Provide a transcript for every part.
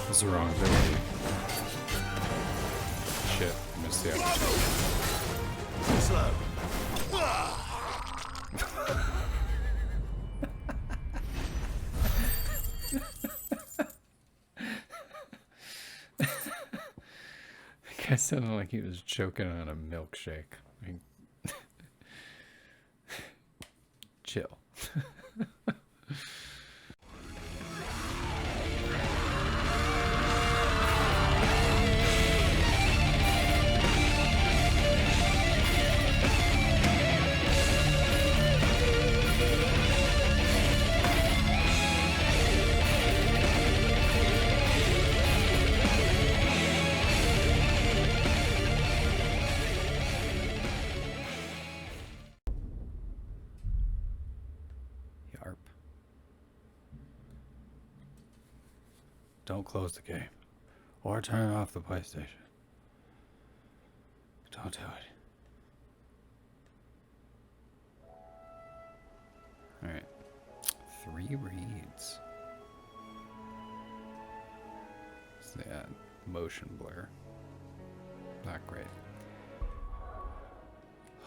That's the wrong ability. Shit, I missed the opportunity. Slow. The guy sounded like he was choking on a milkshake. I mean, chill. Yarp. Don't close the game. Or turn off the PlayStation. Don't do it. Alright. 3 reads. So yeah, motion blur. Not great.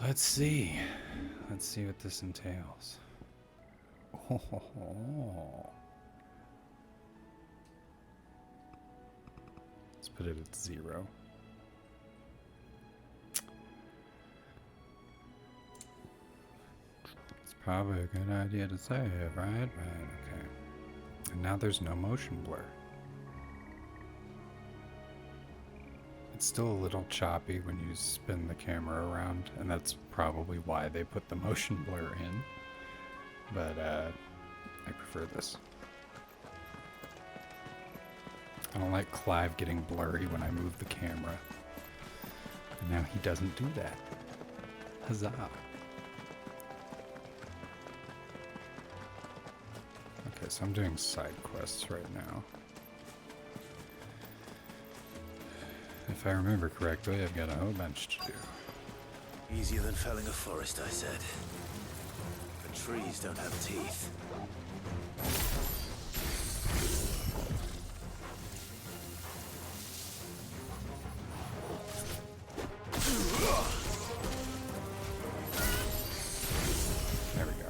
Let's see. Let's see what this entails. Oh. Let's put it at 0. It's probably a good idea to save, right? Right, okay. And now there's no motion blur. It's still a little choppy when you spin the camera around, and that's probably why they put the motion blur in. But I prefer this. I don't like Clive getting blurry when I move the camera. And now he doesn't do that. Huzzah. Okay, so I'm doing side quests right now. If I remember correctly, I've got a whole bunch to do. Easier than felling a forest, I said. But trees don't have teeth. There we go.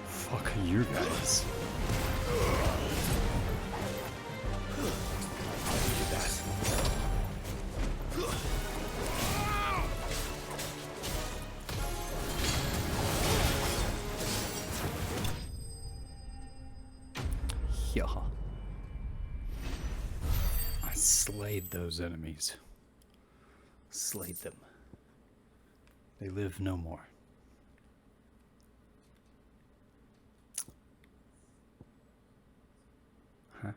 Fuck you guys. Yeah. I slayed those enemies. Slayed them. They live no more. Huh?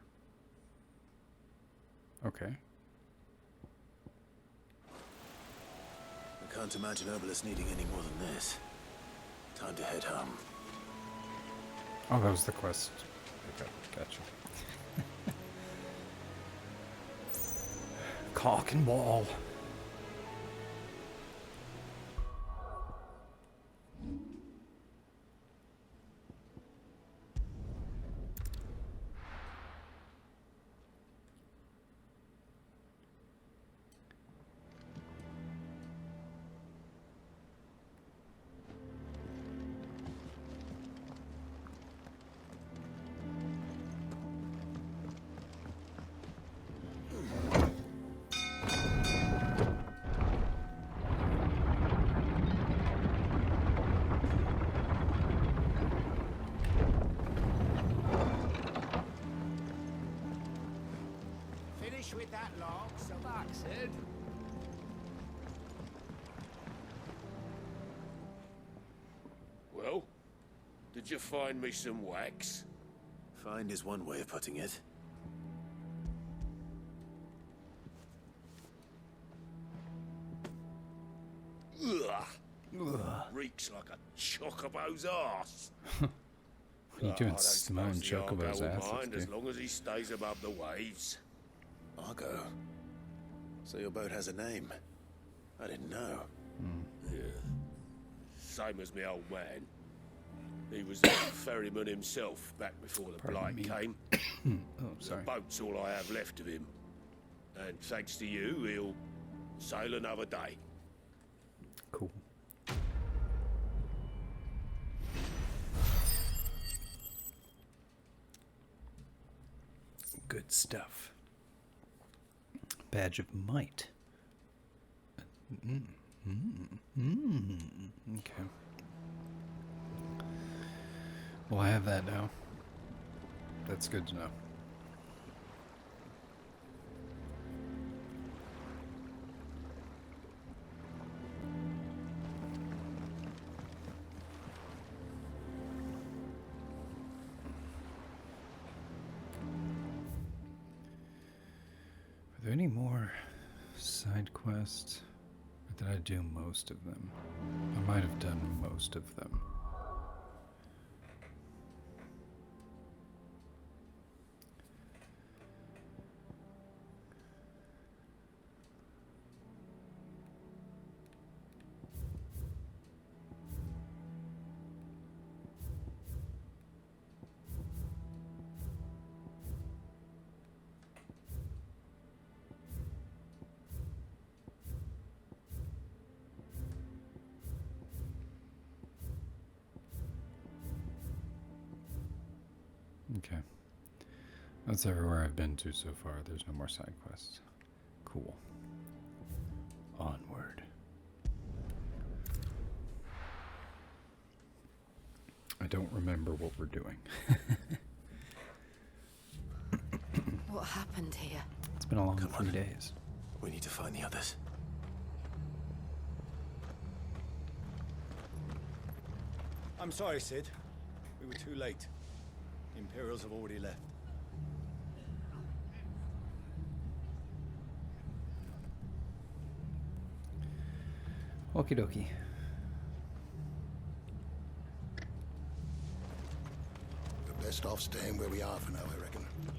Okay. I can't imagine Herbalist needing any more than this. Time to head home. Oh, that was the quest. Okay, gotcha. Cock and ball. With that log, so that's it. Well, did you find me some wax? Find is one way of putting it. Ugh. Ugh. Reeks like a chocobo's arse. What are you doing I don't smelling suppose the Argo Chocobo's will ass? mind as long as he stays above the waves. Argo. So your boat has a name. I didn't know. Yeah. Same as my old man. He was a ferryman himself back before the Pardon blight me. came. Oh, sorry. The boat's all I have left of him. And thanks to you, he'll sail another day. Cool. Good stuff. Badge of might. Okay. Well, I have that now. That's good to know. Are there any more side quests? Or did I do most of them? I might have done most of them. Okay. That's everywhere I've been to so far. There's no more side quests. Cool. Onward. I don't remember what we're doing. What happened here? It's been a long Come 3 on. days. We need to find the others. I'm sorry, Sid. We were too late. The Imperials have already left. Okie dokie. We're best off staying where we are for now, I reckon. The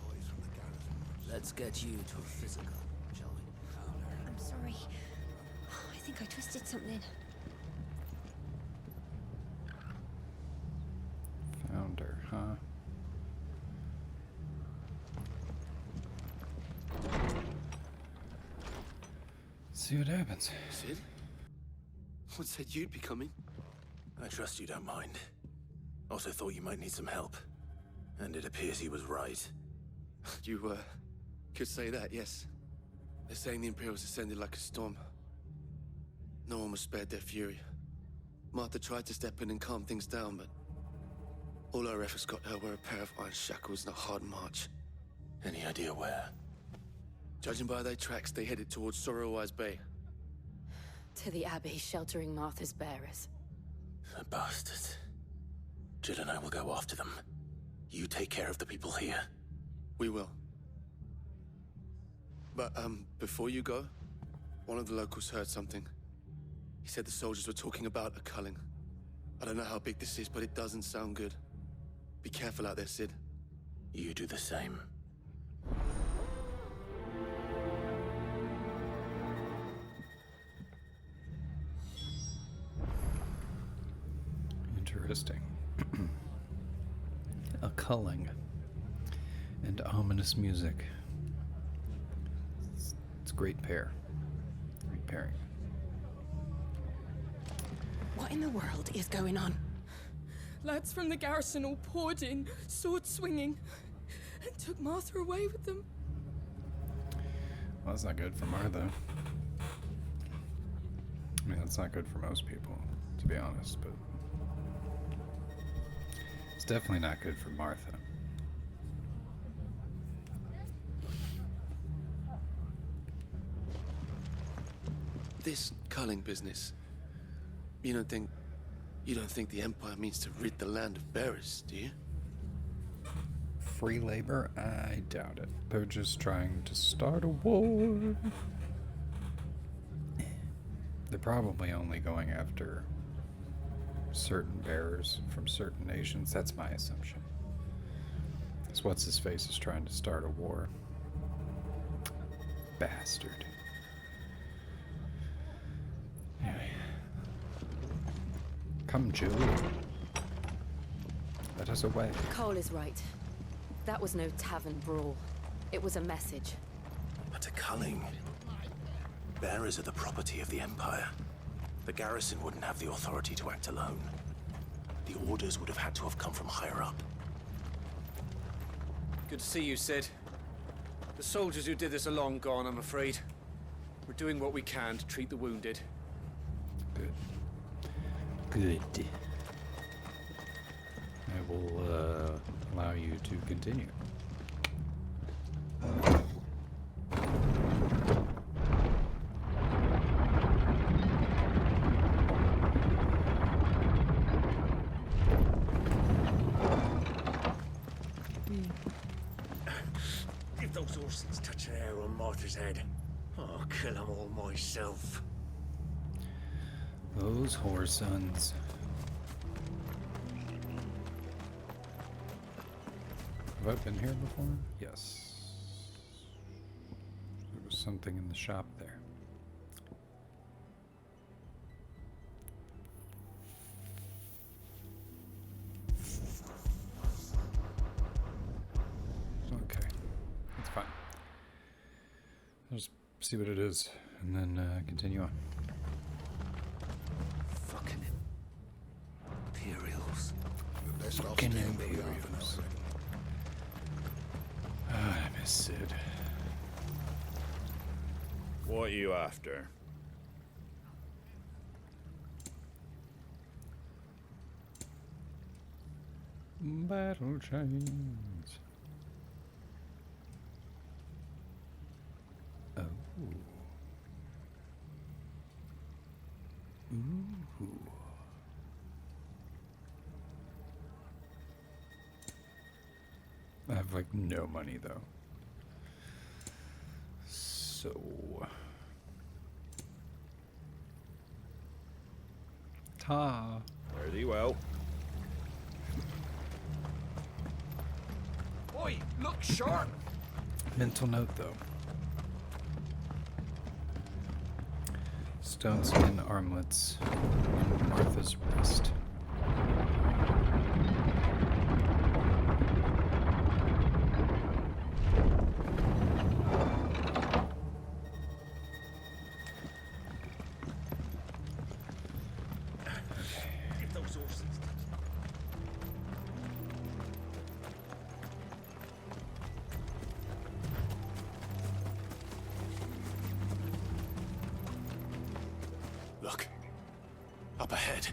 boys from the garrison. Let's get you to a physical, shall we? I'm sorry. I think I twisted something. Found her, huh? See what happens. Sid? What said you'd be coming? I trust you don't mind. Also thought you might need some help. And it appears he was right. You, could say that, yes. They're saying the Imperials ascended like a storm. No one was spared their fury. Martha tried to step in and calm things down, but all her efforts got her were a pair of iron shackles and a hard march. Any idea where? Judging by their tracks, they headed towards Sorrowwise Bay. To the Abbey sheltering Martha's bearers. The bastards. Jill and I will go after them. You take care of the people here. We will. But, before you go, one of the locals heard something. He said the soldiers were talking about a culling. I don't know how big this is, but it doesn't sound good. Be careful out there, Sid. You do the same. Interesting. A culling and ominous music. It's a great pair. Great pairing. What in the world is going on? Lads from the garrison all poured in, sword swinging, and took Martha away with them. Well, that's not good for Martha. I mean, that's not good for most people, to be honest, but it's definitely not good for Martha. This culling business. You don't think the Empire means to rid the land of bearers, do you? Free labor? I doubt it. They're just trying to start a war. They're probably only going after certain bearers from certain nations. That's my assumption. Because what's-his-face is trying to start a war. Bastard. Anyway. Come, Julie. Let us away. Cole is right. That was no tavern brawl. It was a message. But a culling. Bearers are the property of the Empire. The garrison wouldn't have the authority to act alone. The orders would have had to have come from higher up. Good to see you, Sid. The soldiers who did this are long gone, I'm afraid. We're doing what we can to treat the wounded. Good. Good. I will allow you to continue. If those horses touch an arrow on Martha's head, I'll kill them all myself. Those whoresons. Have I been here before? Yes. There was something in the shop there. Okay. That's fine. I'll just see what it is and then continue on. Fucking Imperials. We're best off Fucking staying where we are for now, Imperials. I reckon. Ah, I miss Sid. What are you after? Battle chains. Oh. Ooh. I have like no money though. So ta. Fare thee well. Oi, look sharp! Mental note though. Stone skin armlets in Martha's wrist. If those horses Look. Up ahead.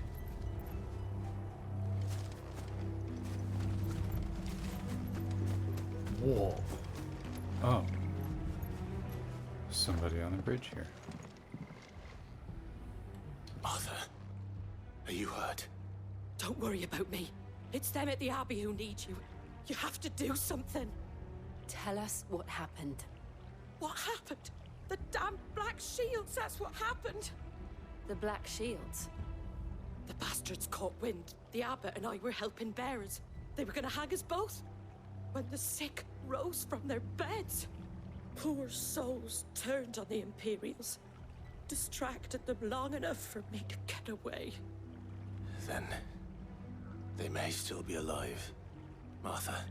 Whoa. Oh. Somebody on the bridge here. Arthur, are you hurt? Don't worry about me. It's them at the Abbey who need you. You have to do something. Tell us what happened. What happened? The damn Black Shields, that's what happened. The Black Shields. The bastards caught wind. The abbot and I were helping bearers. They were gonna hang us both. When the sick rose from their beds. Poor souls turned on the Imperials. Distracted them long enough for me to get away. Then they may still be alive. Martha,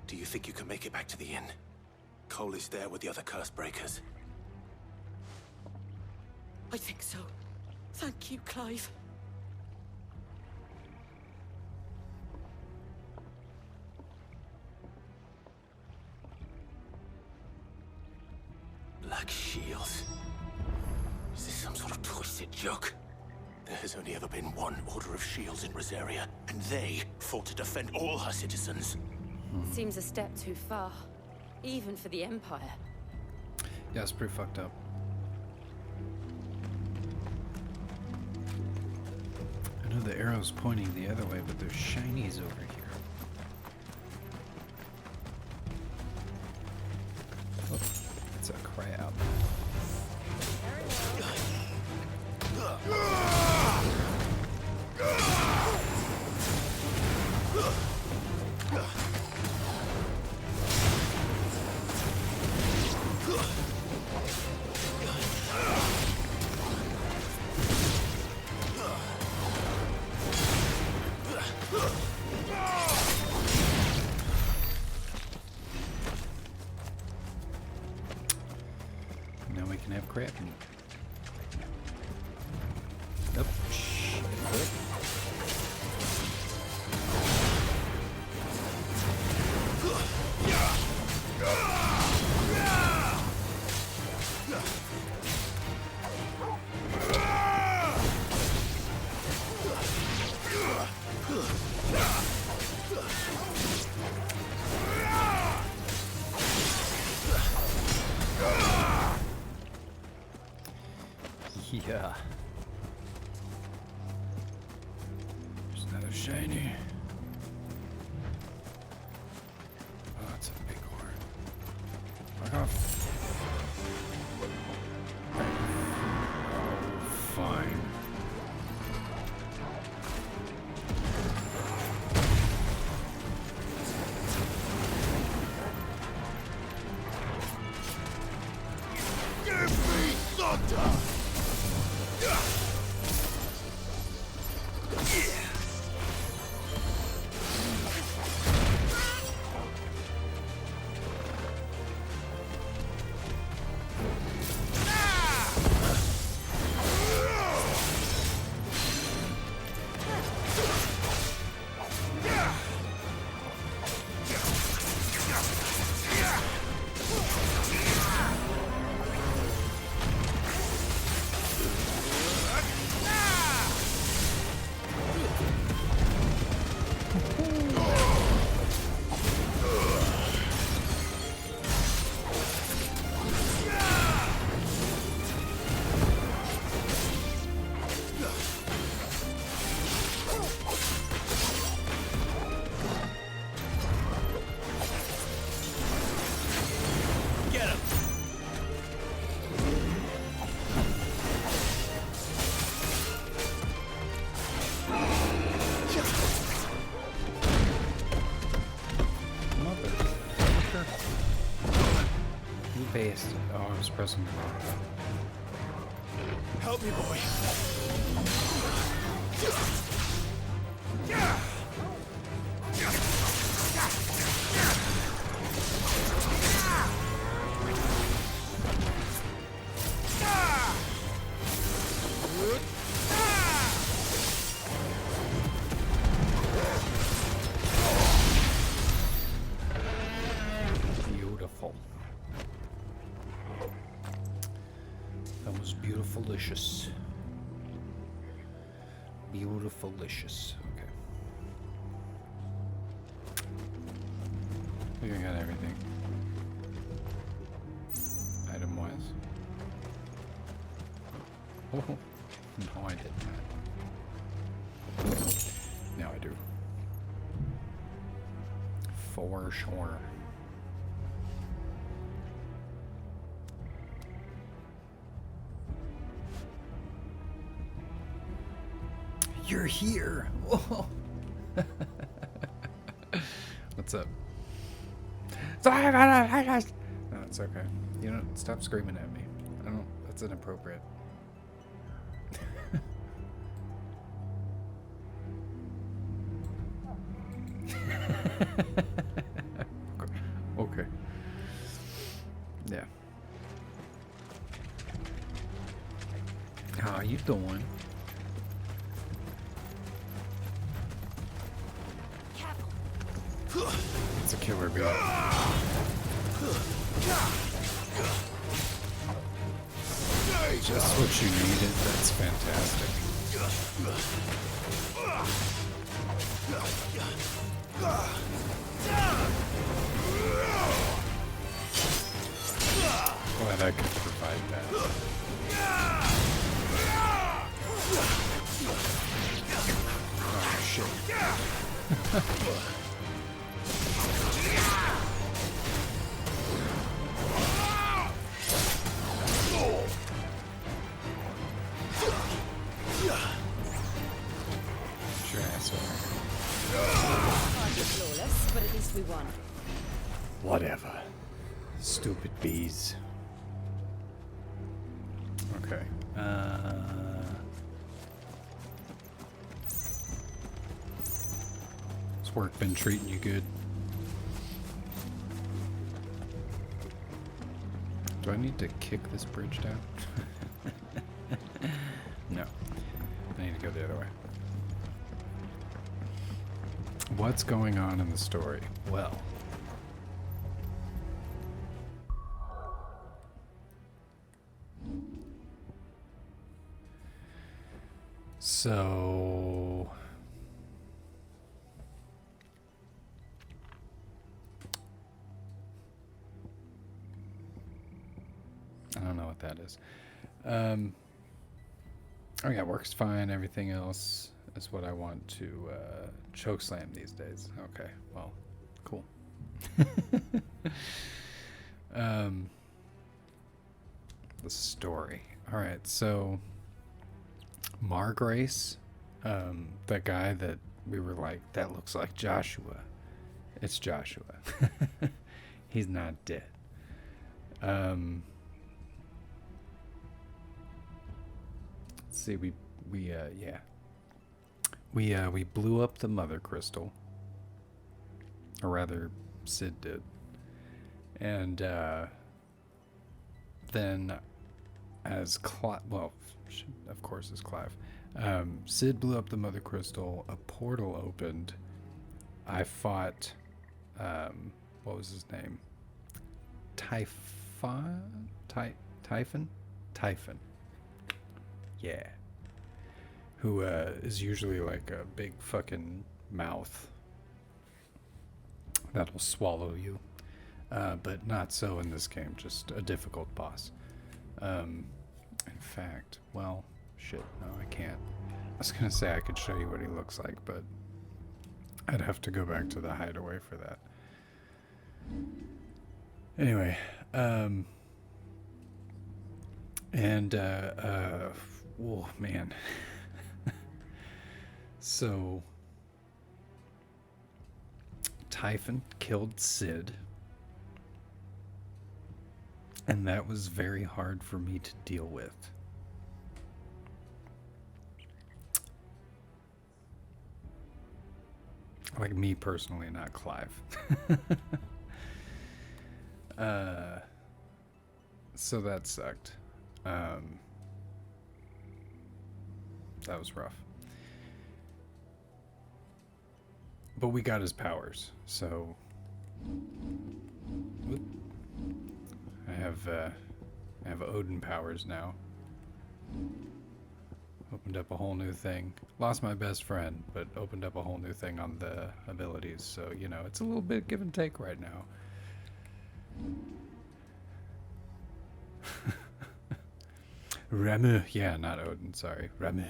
do you think you can make it back to the inn? Cole is there with the other curse breakers. I think so. Thank you, Clive. Black Shields. Is this some sort of twisted joke? There has only ever been one Order of Shields in Rosaria, and they fought to defend all her citizens. Seems a step too far. Even for the Empire. Yeah, it's pretty fucked up. I know the arrow's pointing the other way, but there's shinies over here. Oh, it's a crab. Now we can have crab meat. Nope. Shit. Yeah. There's another shiny. Oh, it's a big horn. Fuck off. Oh, fine. Give me thunder! Bastard. Oh, I was pressing the wrong button. Help me, boy. Beautiful. That was beautiful-licious. Beautiful-licious. Okay. I think I got everything. Item-wise. Oh, no, I did not. Now I do. For sure. You're here. Whoa. What's up? No, it's okay. You know, stop screaming at me. I don't. That's inappropriate. Okay. Yeah. How you doing? It's a killer bee. Just what you needed. That's fantastic. Glad I could provide that. Oh shit. Flawless, but at least we won. Whatever. Stupid bees. Okay. Has work been treating you good? Do I need to kick this bridge down? No. I need to go the other way. What's going on in the story? Well, so I don't know what that is. Oh yeah, works fine. Everything else is what I want to chokeslam these days. Okay, well, cool. The story. All right, so Margrace, that guy that we were like, that looks like Joshua. It's Joshua. He's not dead. Let's see, we blew up the mother crystal, or rather, Sid did, and then as Clive, well, of course, as Clive, Sid blew up the mother crystal. A portal opened. I fought, what was his name? Typhon. Yeah. Who is usually like a big fucking mouth that'll swallow you. But not so in this game, just a difficult boss. In fact, well, shit, no, I can't. I was gonna say I could show you what he looks like, but I'd have to go back to the hideaway for that. Anyway, oh man. So Typhon killed Sid, and that was very hard for me to deal with. Like me personally, not Clive. So that sucked. That was rough. But we got his powers, so whoop. I have Odin powers now. Opened up a whole new thing. Lost my best friend, but opened up a whole new thing on the abilities. So, you know, it's a little bit give and take right now. Ramu. Yeah, not Odin, sorry. Ramu.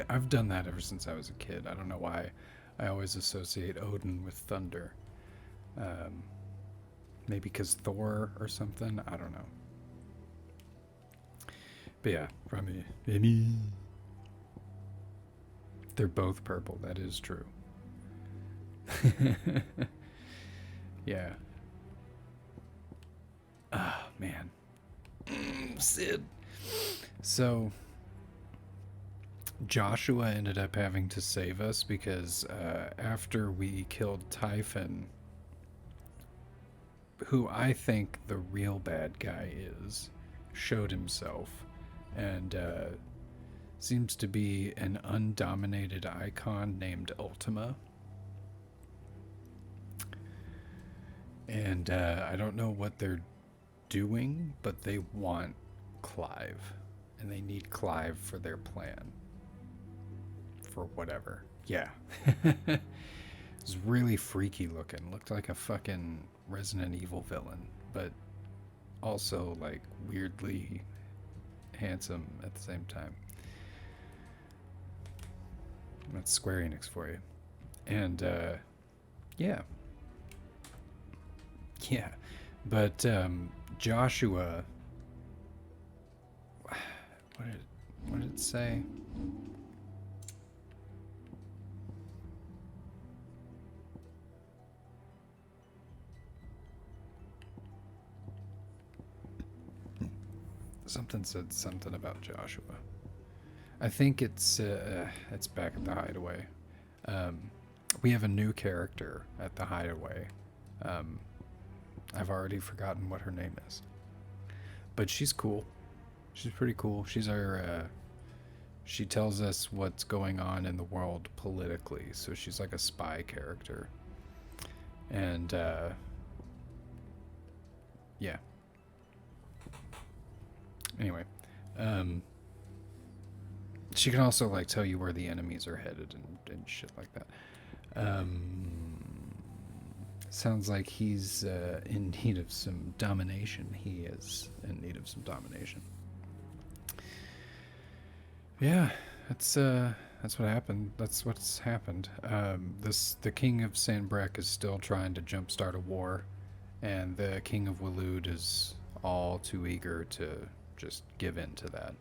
I've done that ever since I was a kid. I don't know why I always associate Odin with thunder. Maybe because Thor or something? I don't know. But yeah, Rami. They're both purple, that is true. Yeah. Ah, man. Sid. So Joshua ended up having to save us because after we killed Typhon, who I think the real bad guy is, showed himself and seems to be an undominated icon named Ultima. And I don't know what they're doing, but they want Clive. And they need Clive for their plan. For whatever. Yeah. It was really freaky looking. Looked like a fucking Resident Evil villain. But also, like, weirdly handsome at the same time. That's Square Enix for you. And, yeah. Yeah. But, Joshua... What did it say? Something said something about Joshua. I think it's back at the hideaway. We have a new character at the hideaway. I've already forgotten what her name is. But she's cool. She's pretty cool. She's our, she tells us what's going on in the world politically. So she's like a spy character. And, yeah. Anyway, she can also like tell you where the enemies are headed and shit like that. Sounds like he's in need of some domination. He is in need of some domination. Yeah, that's what happened. That's what's happened. The king of Sanbreque is still trying to jumpstart a war, and the king of Waloed is all too eager to just give in to that.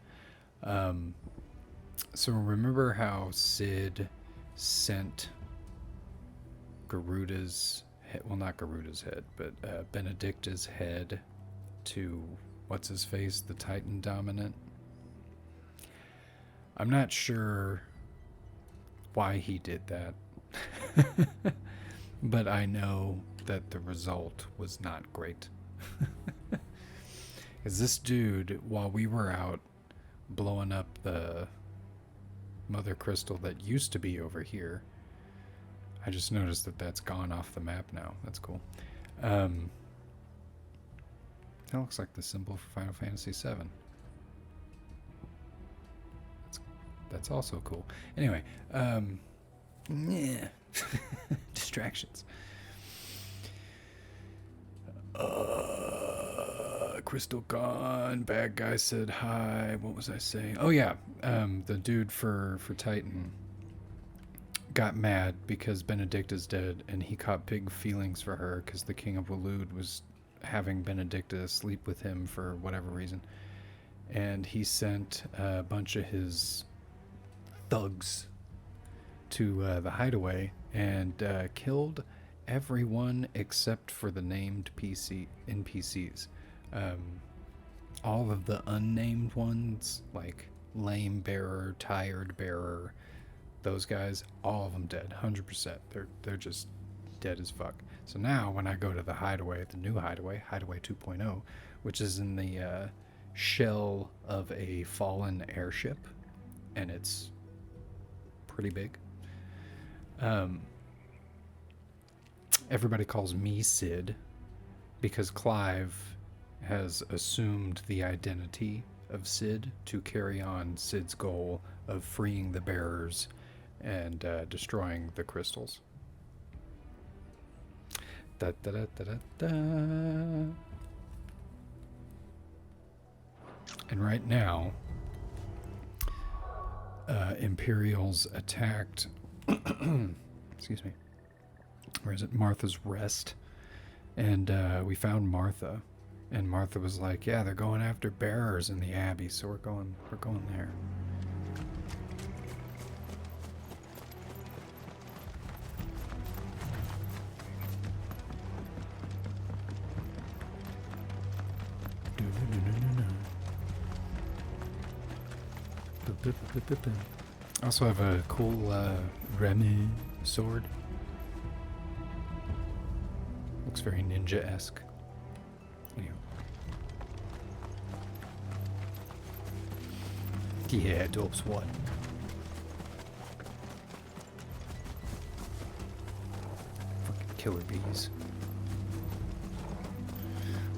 So remember how Cid sent Garuda's head, well, not Garuda's head, but Benedicta's head to what's his face, the Titan dominant? I'm not sure why he did that, but I know that the result was not great. Because this dude, while we were out blowing up the Mother Crystal that used to be over here, I just noticed that that's gone off the map now. That's cool. That looks like the symbol for Final Fantasy VII. That's also cool. Anyway, yeah. Distractions. Crystal gone. Bad guy said hi. What was I saying? Oh yeah, the dude for Titan got mad because Benedicta's dead, and he caught big feelings for her because the king of Waloed was having Benedicta sleep with him for whatever reason, and he sent a bunch of his thugs to the hideaway and killed everyone except for the named NPCs. All of the unnamed ones, like Lame Bearer, Tired Bearer, those guys, all of them dead, 100%. They're just dead as fuck. So now when I go to the hideaway, the new hideaway, Hideaway 2.0, which is in the shell of a fallen airship, and it's pretty big. Everybody calls me Cid because Clive has assumed the identity of Cid to carry on Cid's goal of freeing the bearers and destroying the crystals. Da, da, da, da, da, da. And right now, Imperials attacked excuse me, where is it, Martha's Rest, and we found Martha, and Martha was like, yeah, they're going after bearers in the Abbey, so we're going there. I also have a cool Remy sword. Looks very ninja-esque. Anyway. Yeah, dope's what? Fucking killer bees.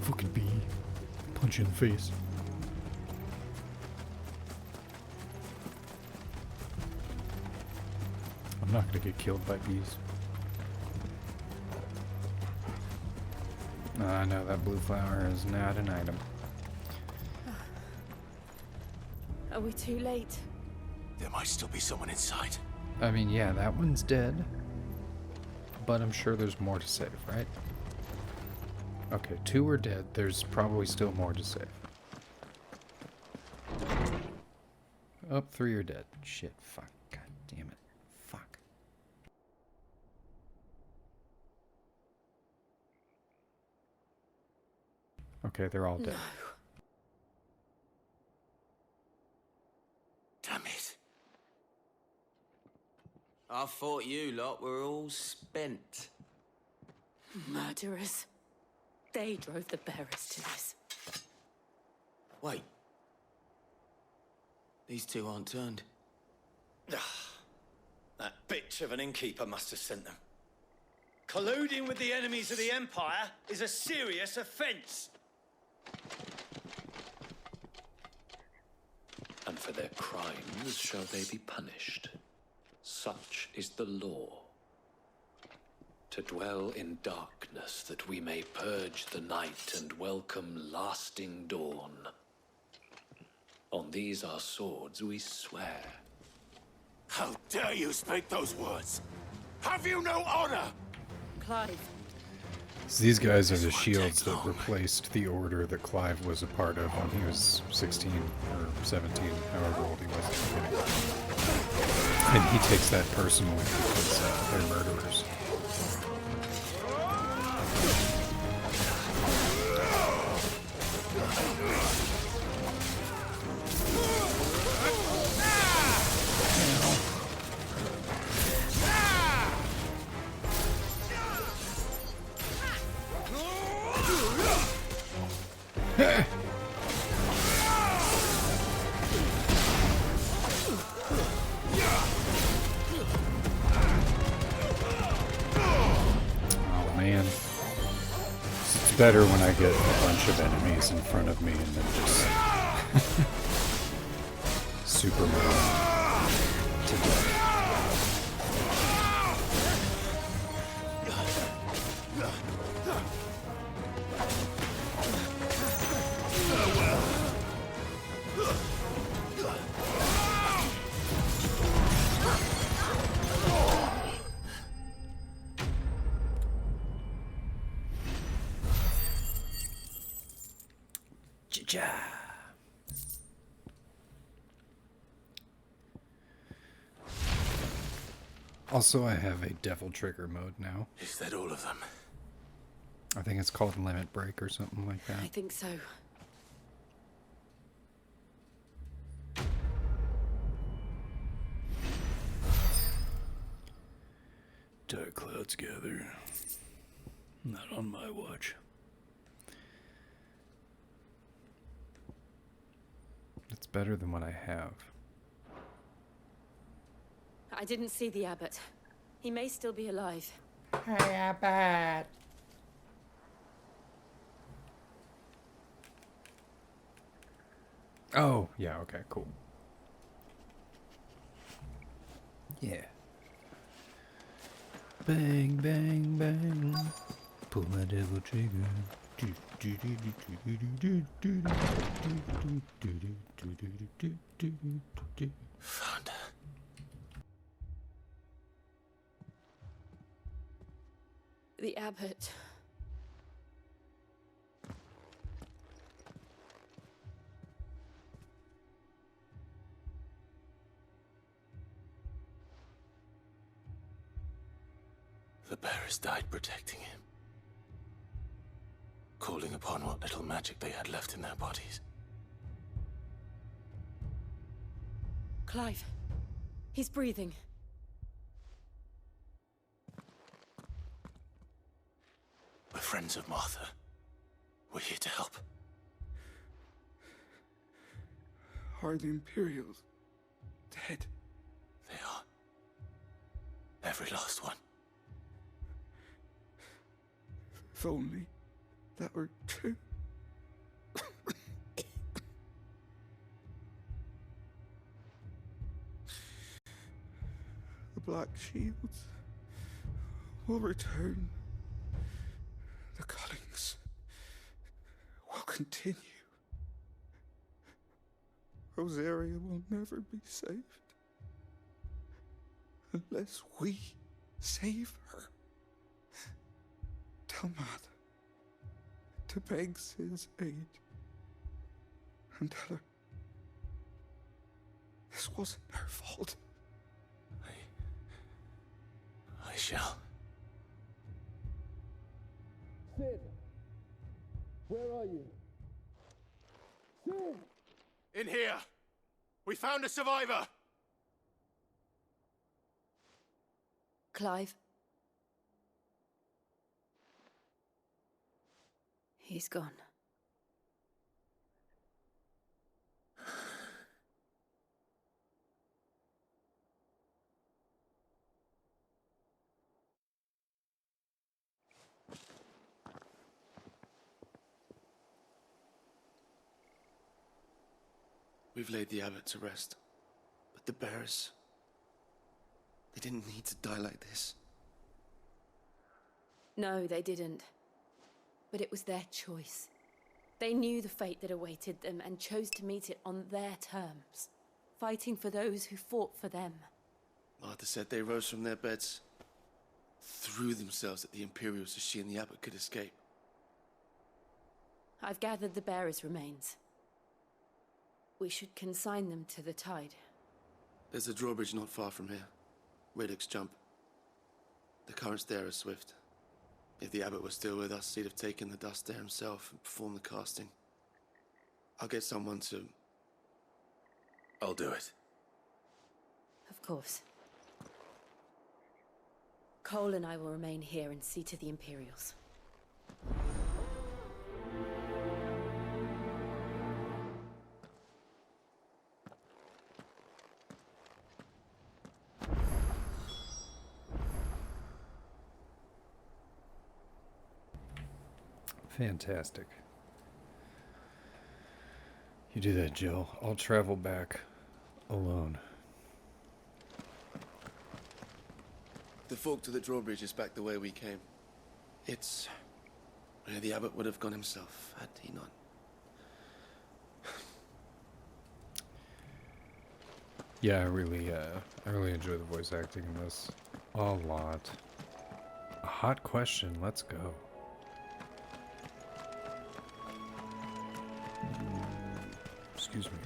Fucking bee. Punch you in the face. I'm not gonna get killed by bees. I know that blue flower is not an item. Are we too late? There might still be someone inside. I mean, yeah, that one's dead. But I'm sure there's more to save, right? Okay, 2 are dead. There's probably still more to save. Oh, 3 are dead. Shit, fuck. God damn it. Fuck. Okay, they're all dead. No. Damn it. I thought you lot were all spent. Murderers. They drove the bearers to this. Wait. These two aren't turned. That bitch of an innkeeper must have sent them. Colluding with the enemies of the Empire is a serious offense. And for their crimes shall they be punished. Such is the law. To dwell in darkness that we may purge the night and welcome lasting dawn. On these our swords we swear. How dare you speak those words? Have you no honor? Clive. So these guys are the shields that replaced the order that Clive was a part of when he was 16 or 17, however old he was at the beginning. And he takes that personally because they're murderers. Oh man. It's better when I get a bunch of enemies in front of me and then just Superman to death. Also, I have a devil trigger mode now. Is that all of them? I think it's called Limit Break or something like that. I think so. Dark clouds gather. Not on my watch. It's better than what I have. I didn't see the abbot. He may still be alive. Hey, abbot. Oh, yeah, okay, cool. Yeah. Bang, bang, bang. Pull my devil trigger. Found her. The abbot. The bearers died protecting him. Calling upon what little magic they had left in their bodies. Clive. He's breathing. We're friends of Martha. We're here to help. Are the Imperials dead? They are. Every last one. If only that were true. The Black Shields will return. The cullings will continue. Rosaria will never be saved unless we save her. Tell Matt to beg Sid's aid and tell her this wasn't her fault. I shall. Sid! Where are you? Sid! In here! We found a survivor! Clive. He's gone. We've laid the abbot to rest. But the bearers... they didn't need to die like this. No, they didn't. But it was their choice. They knew the fate that awaited them and chose to meet it on their terms, fighting for those who fought for them. Martha said they rose from their beds, threw themselves at the Imperials so she and the abbot could escape. I've gathered the bearers' remains. We should consign them to the tide. There's a drawbridge not far from here. Radix Jump. The currents there are swift. If the abbot was still with us, he'd have taken the dust there himself and performed the casting. I'll get someone to... I'll do it. Of course. Cole and I will remain here and see to the Imperials. Fantastic. You do that, Jill. I'll travel back alone. The fork to the drawbridge is back the way we came. It's where the abbot would have gone himself, had he not. Yeah, I really enjoy the voice acting in this a lot. A hot question. Let's go. Excuse me.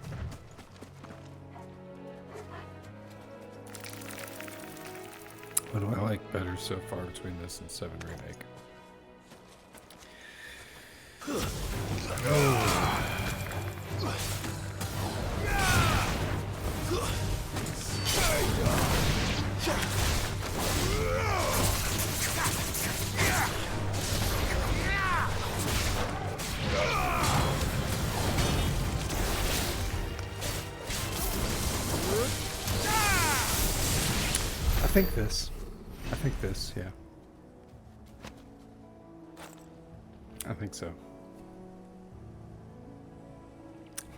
What do I like better so far between this and 7 Remake? I think this, yeah. I think so.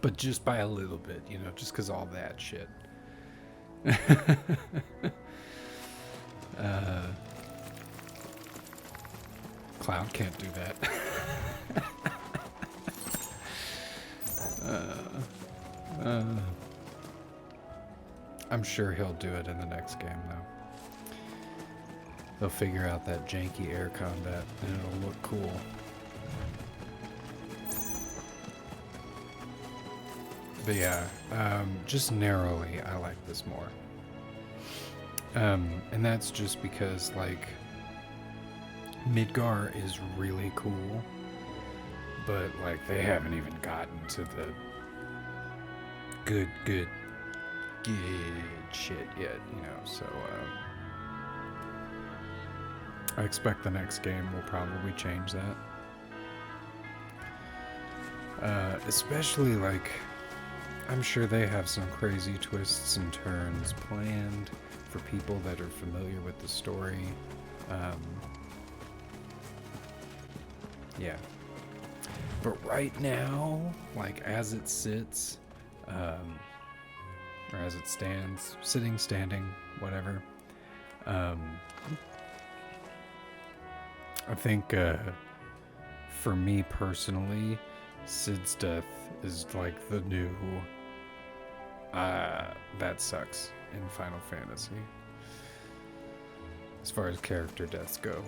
But just by a little bit, you know, just because all that shit. Cloud can't do that. I'm sure he'll do it in the next game, though. They'll figure out that janky air combat, and it'll look cool. But yeah, just narrowly, I like this more. And that's just because, like, Midgar is really cool, but, like, they haven't even gotten to the good shit yet, you know, so, I expect the next game will probably change that. Especially, like, I'm sure they have some crazy twists and turns planned for people that are familiar with the story. Yeah. But right now, like, as it sits, or as it stands, sitting, standing, whatever, I think, for me personally, Sid's death is like the new, that sucks in Final Fantasy, as far as character deaths go.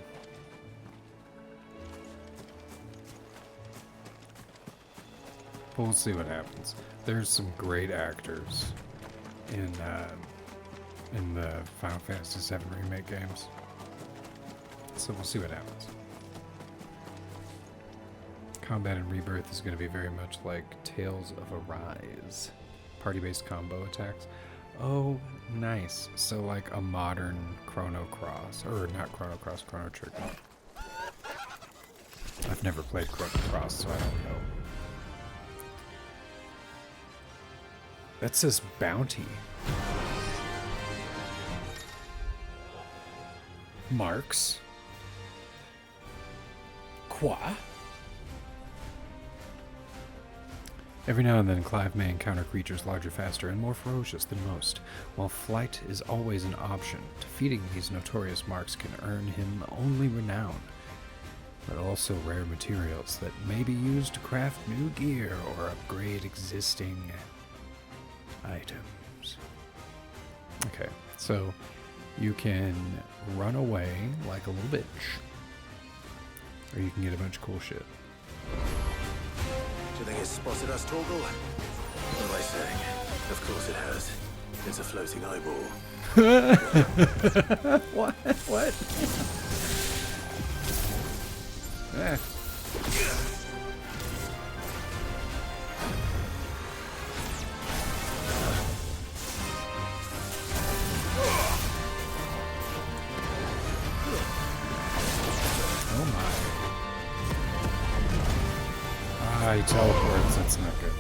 But we'll see what happens. There's some great actors in the Final Fantasy VII Remake games. So we'll see what happens. Combat in Rebirth is going to be very much like Tales of Arise. Party-based combo attacks. Oh, nice. So like a modern Chrono Cross. Or not Chrono Cross, Chrono Trigger. I've never played Chrono Cross, so I don't know. That says bounty. Marks. Qua? Every now and then, Clive may encounter creatures larger, faster, and more ferocious than most. While flight is always an option, defeating these notorious marks can earn him only renown, but also rare materials that may be used to craft new gear or upgrade existing items. Okay, so you can run away like a little bitch, or you can get a bunch of cool shit. Do you think it's spotted us, Torgal? What am I saying? Of course it has. It's a floating eyeball. What? What? Eh. Oh my. Ah, he teleports. That's not good.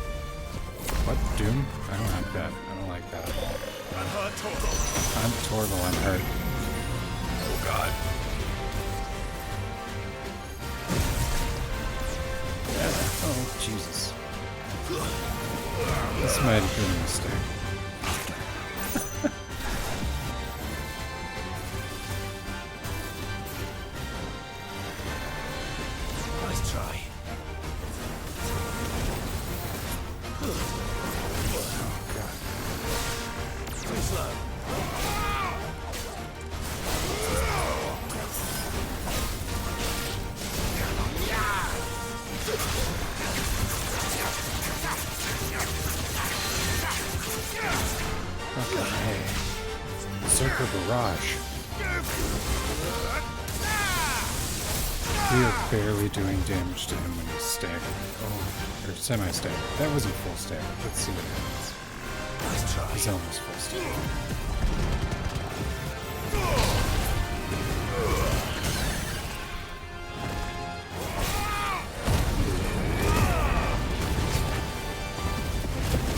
What? Doom? I don't like that. I don't like that. I'm hurt, Torgal. I'm Torgal. I'm hurt. Oh god. Oh, Jesus. This might have been a mistake. Nice try. Oh god. Too slow. Okay. Circle Barrage. We are barely doing damage to him when he's staggered. Oh, or semi-staggered. That wasn't full staggered. Let's see what happens. Nice try. He's almost full staggered.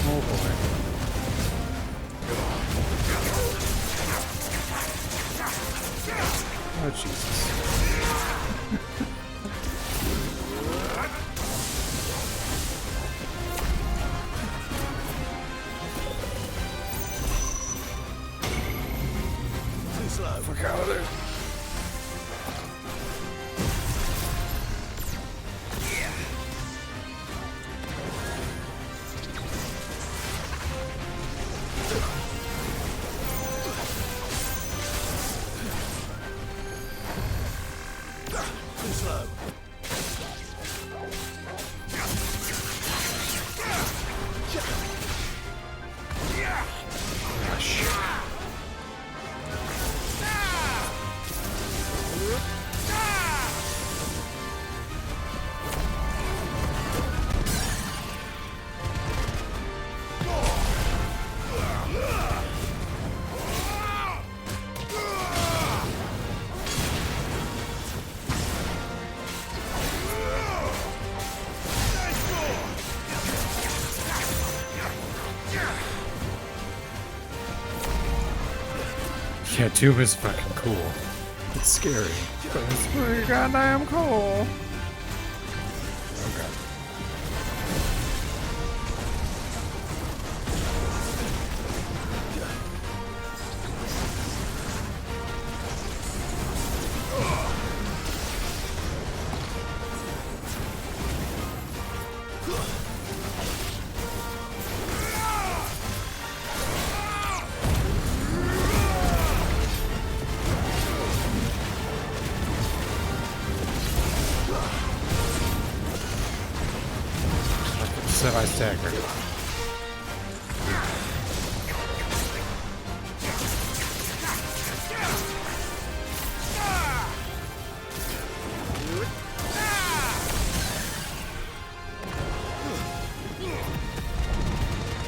Oh boy. Oh Jesus. Too slow. Fuck out of there. Too slow. Gosh. Yeah, Doom is fucking cool. It's scary, but it's pretty goddamn cool. Oh god. Semi-staggered.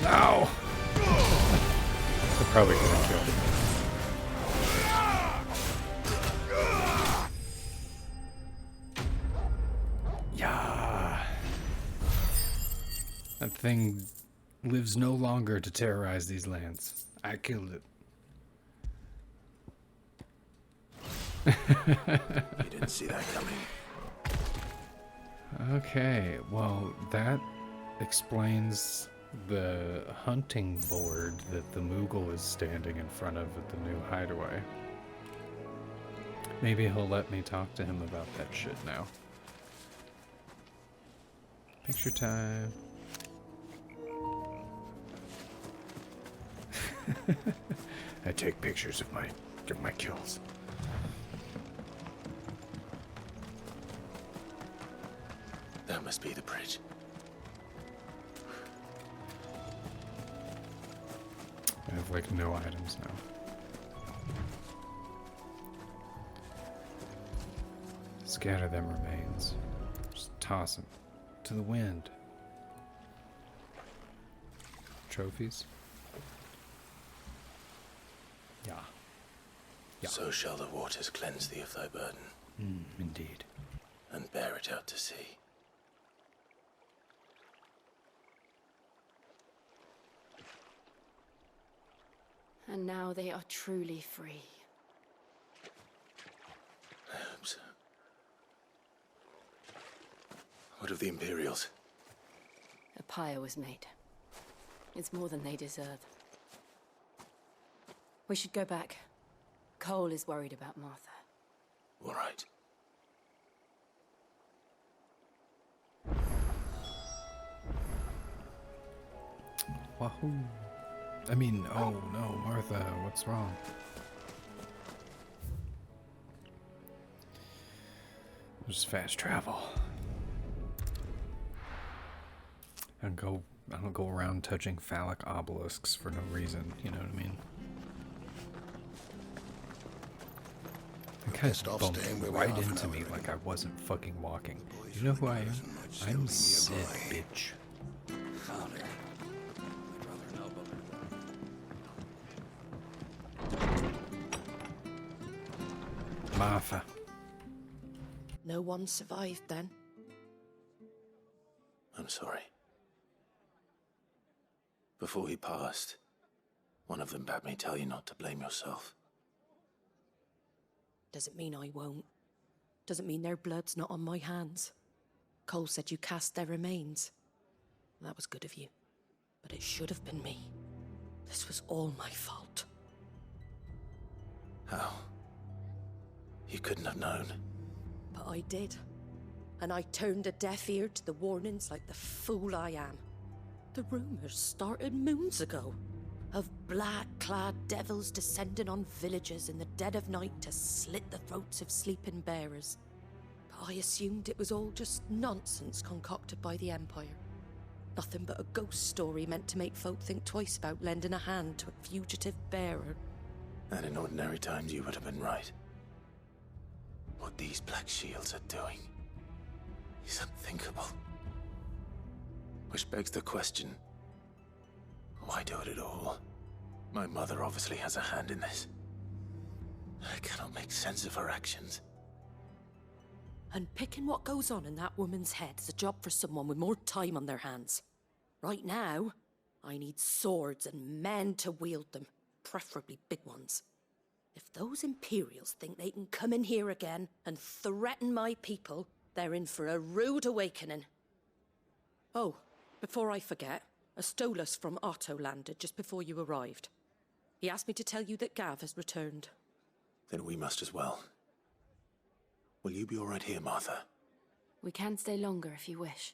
No! They're probably gonna kill me. That thing lives no longer to terrorize these lands. I killed it. You didn't see that coming. Okay, well, that explains the hunting board that the Moogle is standing in front of at the new hideaway. Maybe he'll let me talk to him about that shit now. Picture time. I take pictures of my kills. That must be the bridge. I have like no items now. Scatter them remains. Just toss them to the wind. Trophies? Yeah. Yeah. So shall the waters cleanse thee of thy burden. Indeed. And bear it out to sea. And now they are truly free. I hope so. What of the Imperials? A pyre was made. It's more than they deserve. We should go back. Cole is worried about Martha. All right. Wahoo. I mean, oh no, Martha, what's wrong? There's fast travel. I don't go around touching phallic obelisks for no reason, you know what I mean? That guy's bumped right into me like I wasn't fucking walking. You know who I am? I'm Sid, bitch. Martha. No one survived then? I'm sorry. Before he passed, one of them bade me tell you not to blame yourself. Doesn't mean I won't. Doesn't mean their blood's not on my hands. Cole said you cast their remains. That was good of you. But it should have been me. This was all my fault. How? You couldn't have known. But I did. And I turned a deaf ear to the warnings like the fool I am. The rumors started moons ago. Of black-clad devils descending on villages in the dead of night to slit the throats of sleeping bearers. But I assumed it was all just nonsense concocted by the Empire. Nothing but a ghost story meant to make folk think twice about lending a hand to a fugitive bearer. And in ordinary times you would have been right. What these Black Shields are doing is unthinkable. Which begs the question, why do it at all? My mother obviously has a hand in this. I cannot make sense of her actions. And picking what goes on in that woman's head is a job for someone with more time on their hands. Right now, I need swords and men to wield them, preferably big ones. If those Imperials think they can come in here again and threaten my people, they're in for a rude awakening. Oh, before I forget, a Stolas from Otto landed just before you arrived. He asked me to tell you that Gav has returned. Then we must as well. Will you be all right here, Martha? We can stay longer if you wish.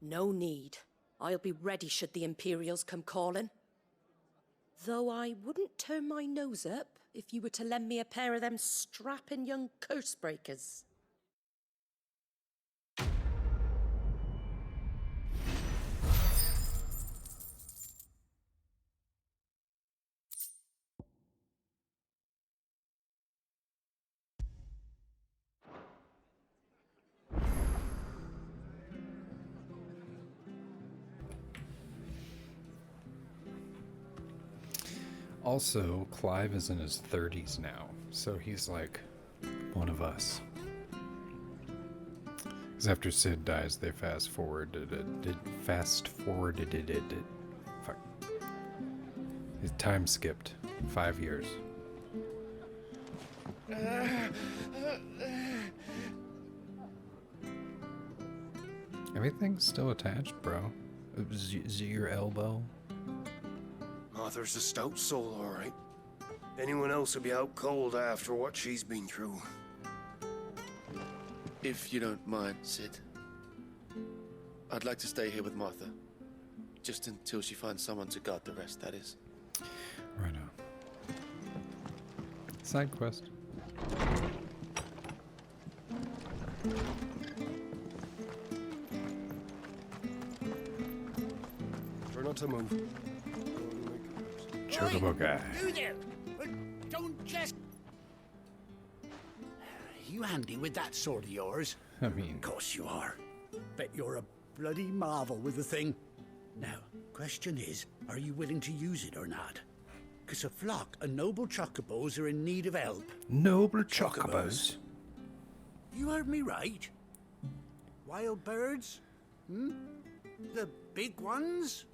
No need. I'll be ready should the Imperials come calling. Though I wouldn't turn my nose up if you were to lend me a pair of them strapping young curse breakers. Also, Clive is in his 30s now, so he's like one of us. Because after Sid dies, they fast forwarded it. Fuck. His time skipped 5 years. Everything's still attached, bro. Is it your elbow? Martha's a stout soul, all right. Anyone else would be out cold after what she's been through. If you don't mind, Sid, I'd like to stay here with Martha. Just until she finds someone to guard the rest, that is. Right on. Side quest. Try not to move. Chocobo guy. You there! Don't just... You handy with that sword of yours? I mean... Of course you are. Bet you're a bloody marvel with the thing. Now, question is, are you willing to use it or not? Because a flock of noble chocobos are in need of help. Noble chocobos? You heard me right. Wild birds? Hmm? The big ones?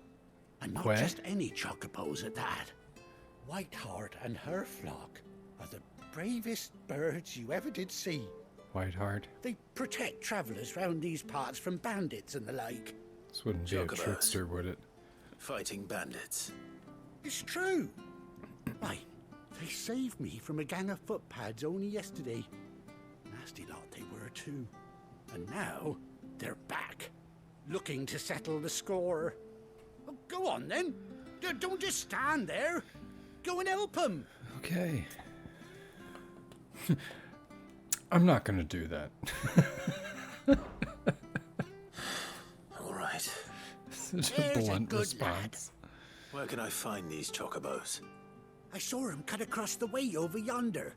And not What? just any chocobos at that. Whiteheart and her flock are the bravest birds you ever did see. Whiteheart? They protect travellers round these parts from bandits and the like. This wouldn't be a Chocobos. trickster, would it? Fighting bandits. It's true. Why, they saved me from a gang of footpads only yesterday. Nasty lot they were too. And now they're back, looking to settle the score. Oh, go on then. Don't just stand there. Go and help them. Okay. I'm not gonna do that. All right. Such a There's a blunt good response. Where can I find these chocobos? I saw him cut across the way over yonder.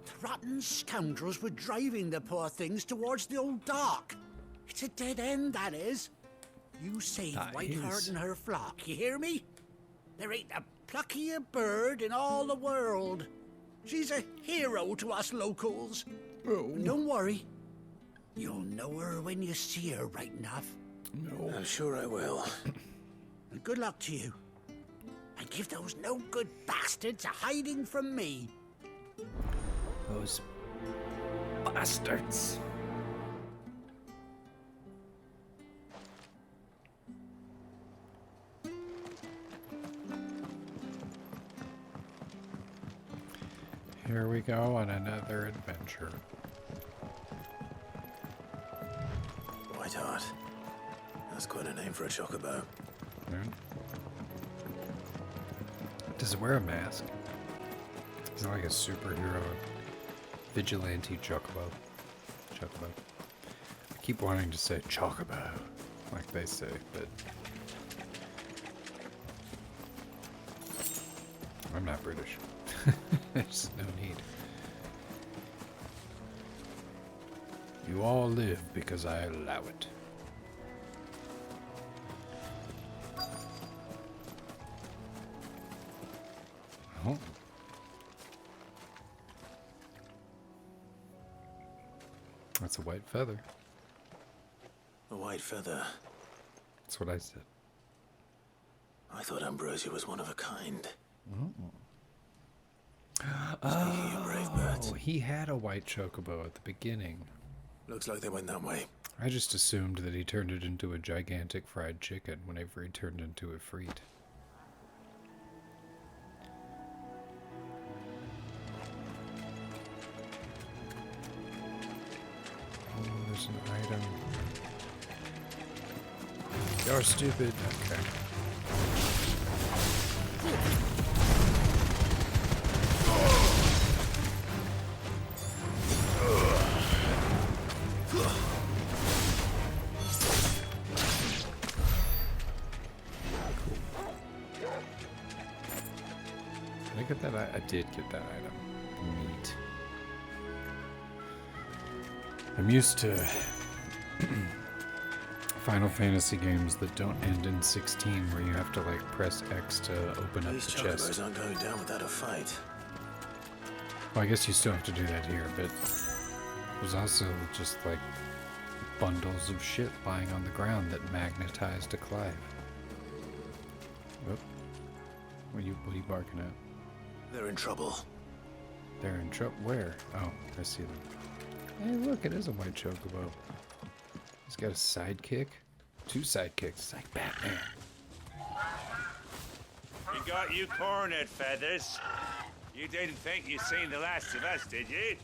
The rotten scoundrels were driving the poor things towards the old dock. It's a dead end, that is. You save That Whiteheart is. and her flock, you hear me? There ain't a pluckier bird in all the world. She's a hero to us locals. Oh. And don't worry. You'll know her when you see her right enough. No. I'm sure I will. And good luck to you. And give those no-good bastards a hiding from me. Those bastards. Here we go on another adventure. Whiteheart. That's quite a name for a chocobo. Yeah. Does it wear a mask? Is it like a superhero vigilante chocobo? Chocobo. I keep wanting to say chocobo, like they say, but I'm not British. There's no need. You all live because I allow it. Oh. That's a white feather. A white feather. That's what I said. I thought Ambrosia was one of a kind. Oh, of brave birds. he had a white chocobo at the beginning. Looks like they went that way. I just assumed that he turned it into a gigantic fried chicken whenever he turned into a freet. Oh, there's an item. You're stupid. Okay. Did I get that? I did get that item. Neat. I'm used to Final Fantasy games that don't end in 16, where you have to like press X to open up These the chocobos chest. aren't going down without a fight. Well, I guess you still have to do that here, but there's also just like bundles of shit lying on the ground that magnetized to Clive. Whoop. What are you barking at? They're in trouble. They're in trouble? Where? Oh, I see them. Hey, look, it is a white chocobo. He's got a sidekick. 2 sidekicks, like Batman. We got you cornered, Feathers. You didn't think you'd seen the last of us, did you?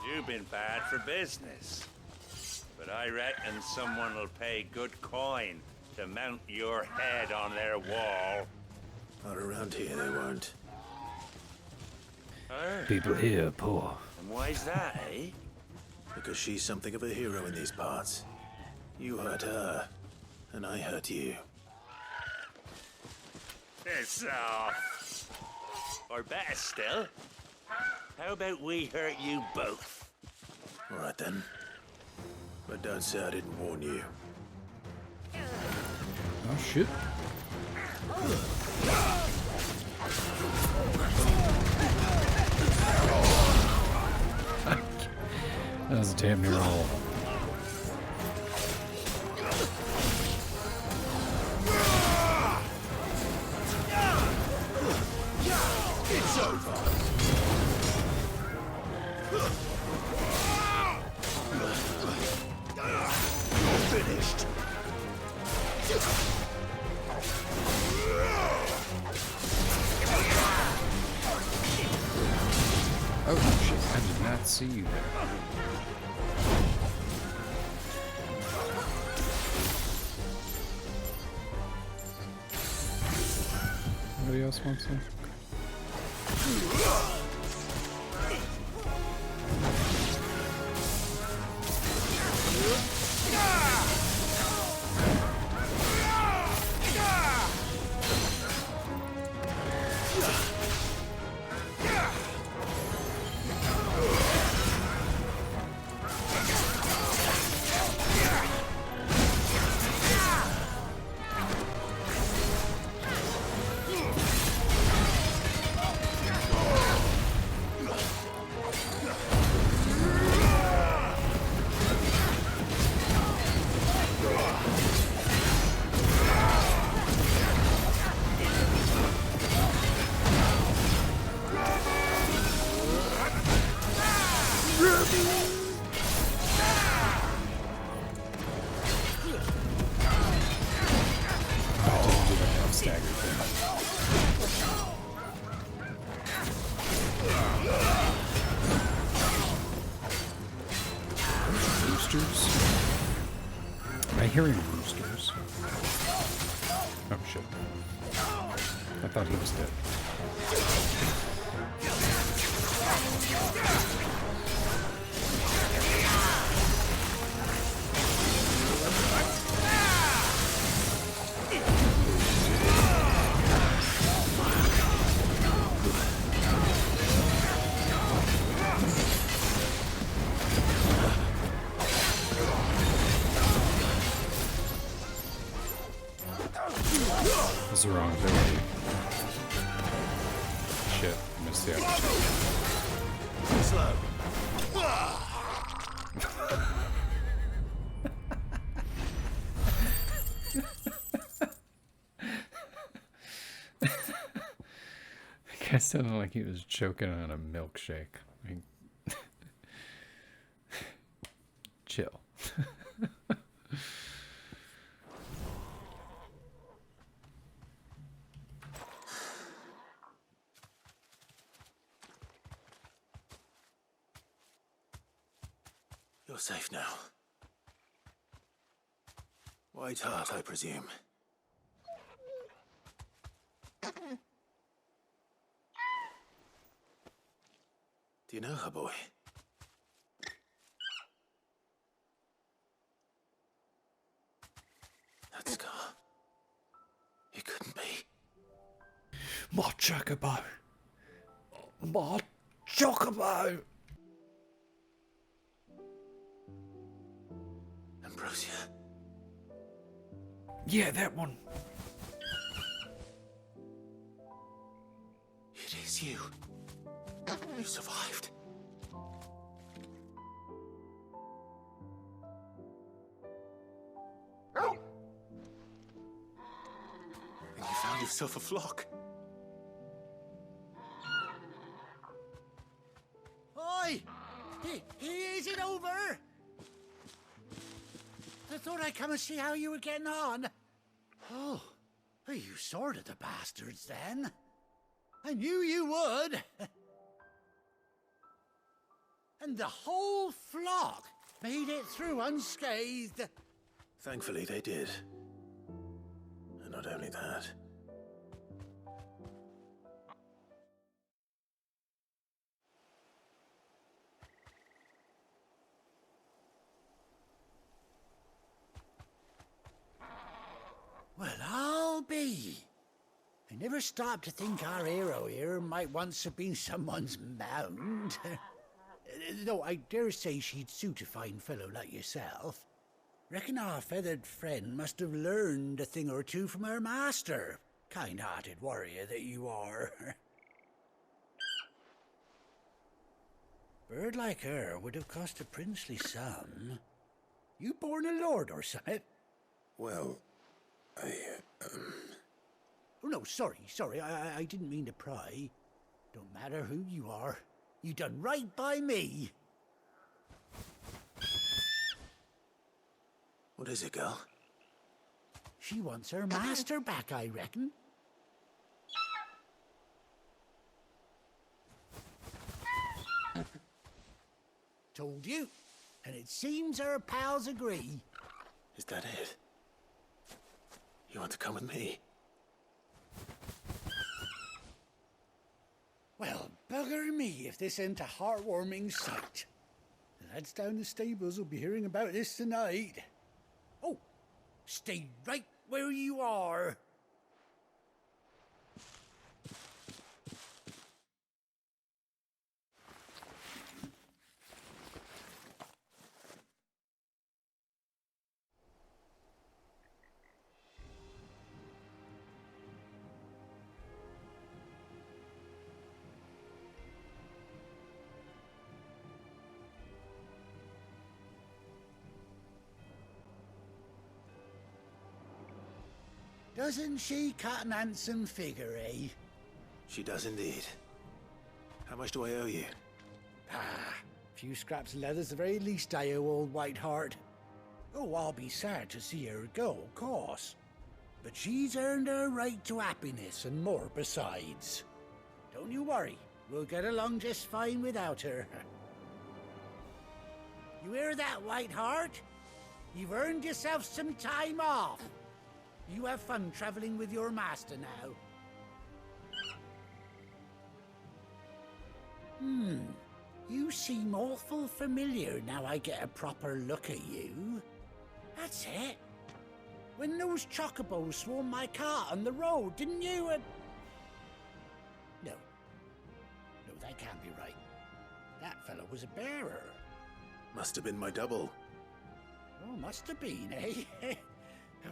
You've been bad for business. But I reckon someone will pay good coin to mount your head on their wall. Not around here, they won't. People here are poor. And why's that, eh? Because she's something of a hero in these parts. You hurt her, and I hurt you. Piss off. Or better still, how about we hurt you both? All right then. But don't say I didn't warn you. Oh shit. That was damn near all. It's over. You're finished. Oh shit, I did not see you there. Anybody else want some? Am I hearing roosters? Oh shit. I thought he was dead. That's the wrong ability. Shit, missed the opportunity. Slow. The guy sounded like he was choking on a milkshake. I mean, chill. You're safe now. White Heart, I presume. Do you know her, boy? That scar. It couldn't be. My chocobo! My chocobo! Ambrosia. Yeah, that one. It is you. You survived. yourself a flock. Oi! Is it over? I thought I'd come and see how you were getting on. Oh, you sorted the bastards then. I knew you would. And the whole flock made it through unscathed. Thankfully, they did. And not only that. Well, I'll be. I never stopped to think our hero here might once have been someone's mount. Though I dare say she'd suit a fine fellow like yourself. Reckon our feathered friend must have learned a thing or two from her master. Kind-hearted warrior that you are. Bird like her would have cost a princely sum. You born a lord or something? Well, Oh, no, sorry. I didn't mean to pry. Don't matter who you are. You done right by me. What is it, girl? She wants her master back, I reckon. Told you. And it seems her pals agree. Is that it? You want to come with me? Well, bugger me if this ain't a heartwarming sight. The lads down the stables will be hearing about this tonight. Oh, stay right where you are. Doesn't she cut an handsome figure, eh? She does indeed. How much do I owe you? Ah, a few scraps of leather's the very least I owe old Whiteheart. Oh, I'll be sad to see her go, of course. But she's earned her right to happiness and more besides. Don't you worry, we'll get along just fine without her. You hear that, Whiteheart? You've earned yourself some time off. You have fun traveling with your master now. You seem awful familiar now I get a proper look at you. That's it. When those chocobos swarmed my cart on the road, didn't you? No, that can't be right. That fellow was a bearer. Must have been my double. Oh, must have been, eh?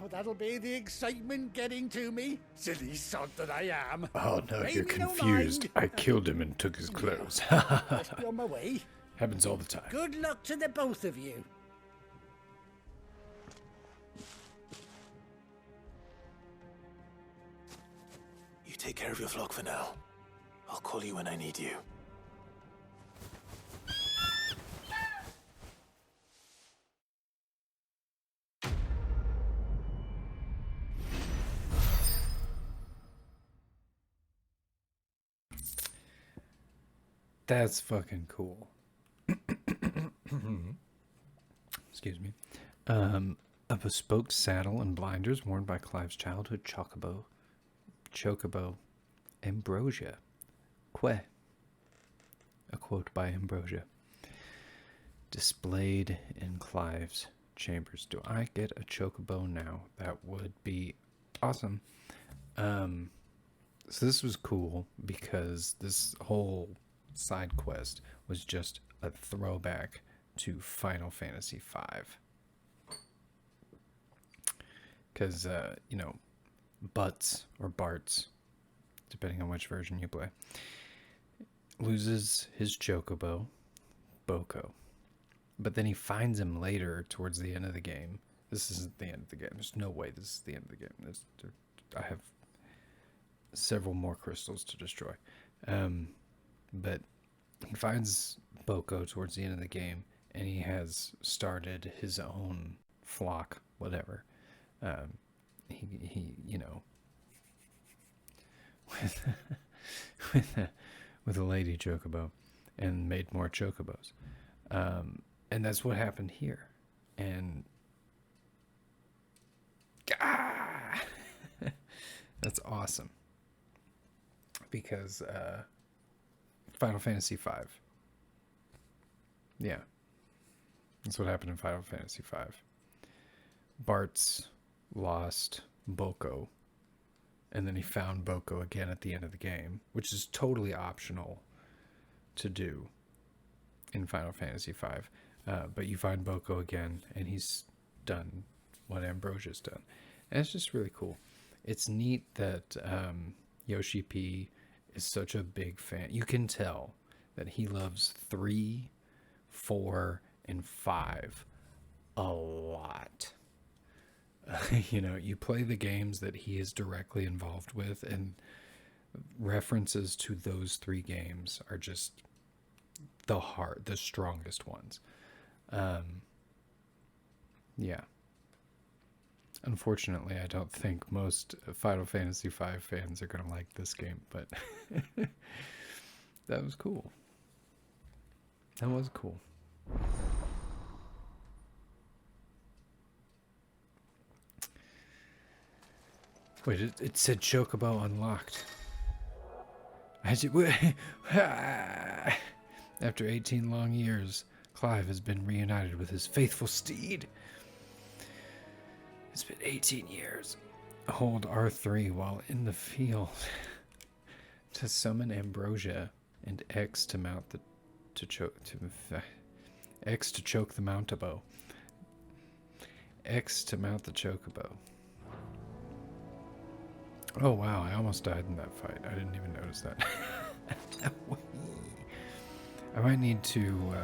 Oh, that'll be the excitement getting to me. Silly sod that I am. Oh no, Pay you're me no confused. mind. I killed him and took his clothes. Must be on my way. Happens all the time. Good luck to the both of you. You take care of your flock for now. I'll call you when I need you. That's fucking cool. Excuse me. A bespoke saddle and blinders worn by Clive's childhood chocobo, Ambrosia. A quote by Ambrosia. Displayed in Clive's chambers. Do I get a chocobo now? That would be awesome. So this was cool because this whole side quest was just a throwback to Final Fantasy V. Because, you know, Butts or Bartz, depending on which version you play, loses his chocobo, Boko. But then he finds him later towards the end of the game. This isn't the end of the game. There's no way this is the end of the game. I have several more crystals to destroy. But he finds Boko towards the end of the game, and he has started his own flock, whatever. He you know, with a lady chocobo, and made more chocobos. And that's what happened here. And that's awesome. Because Final Fantasy V. Yeah. That's what happened in Final Fantasy V. Bart's lost Boko. And then he found Boko again at the end of the game, which is totally optional to do in Final Fantasy V. But you find Boko again, and he's done what Ambrosia's done. And it's just really cool. It's neat that Yoshi P is such a big fan. You can tell that he loves 3, 4, and 5 a lot. You know, you play the games that he is directly involved with, and references to those 3 games are just the strongest ones. Yeah. Unfortunately, I don't think most Final Fantasy V fans are going to like this game, but that was cool. That was cool. Wait, it said Chocobo unlocked. After 18 long years, Clive has been reunited with his faithful steed. It's been 18 years. Hold R3 while in the field to summon Ambrosia, and X to mount the X to choke the Mountabo. X to mount the Chocobo. Oh wow, I almost died in that fight. I didn't even notice that. I might need to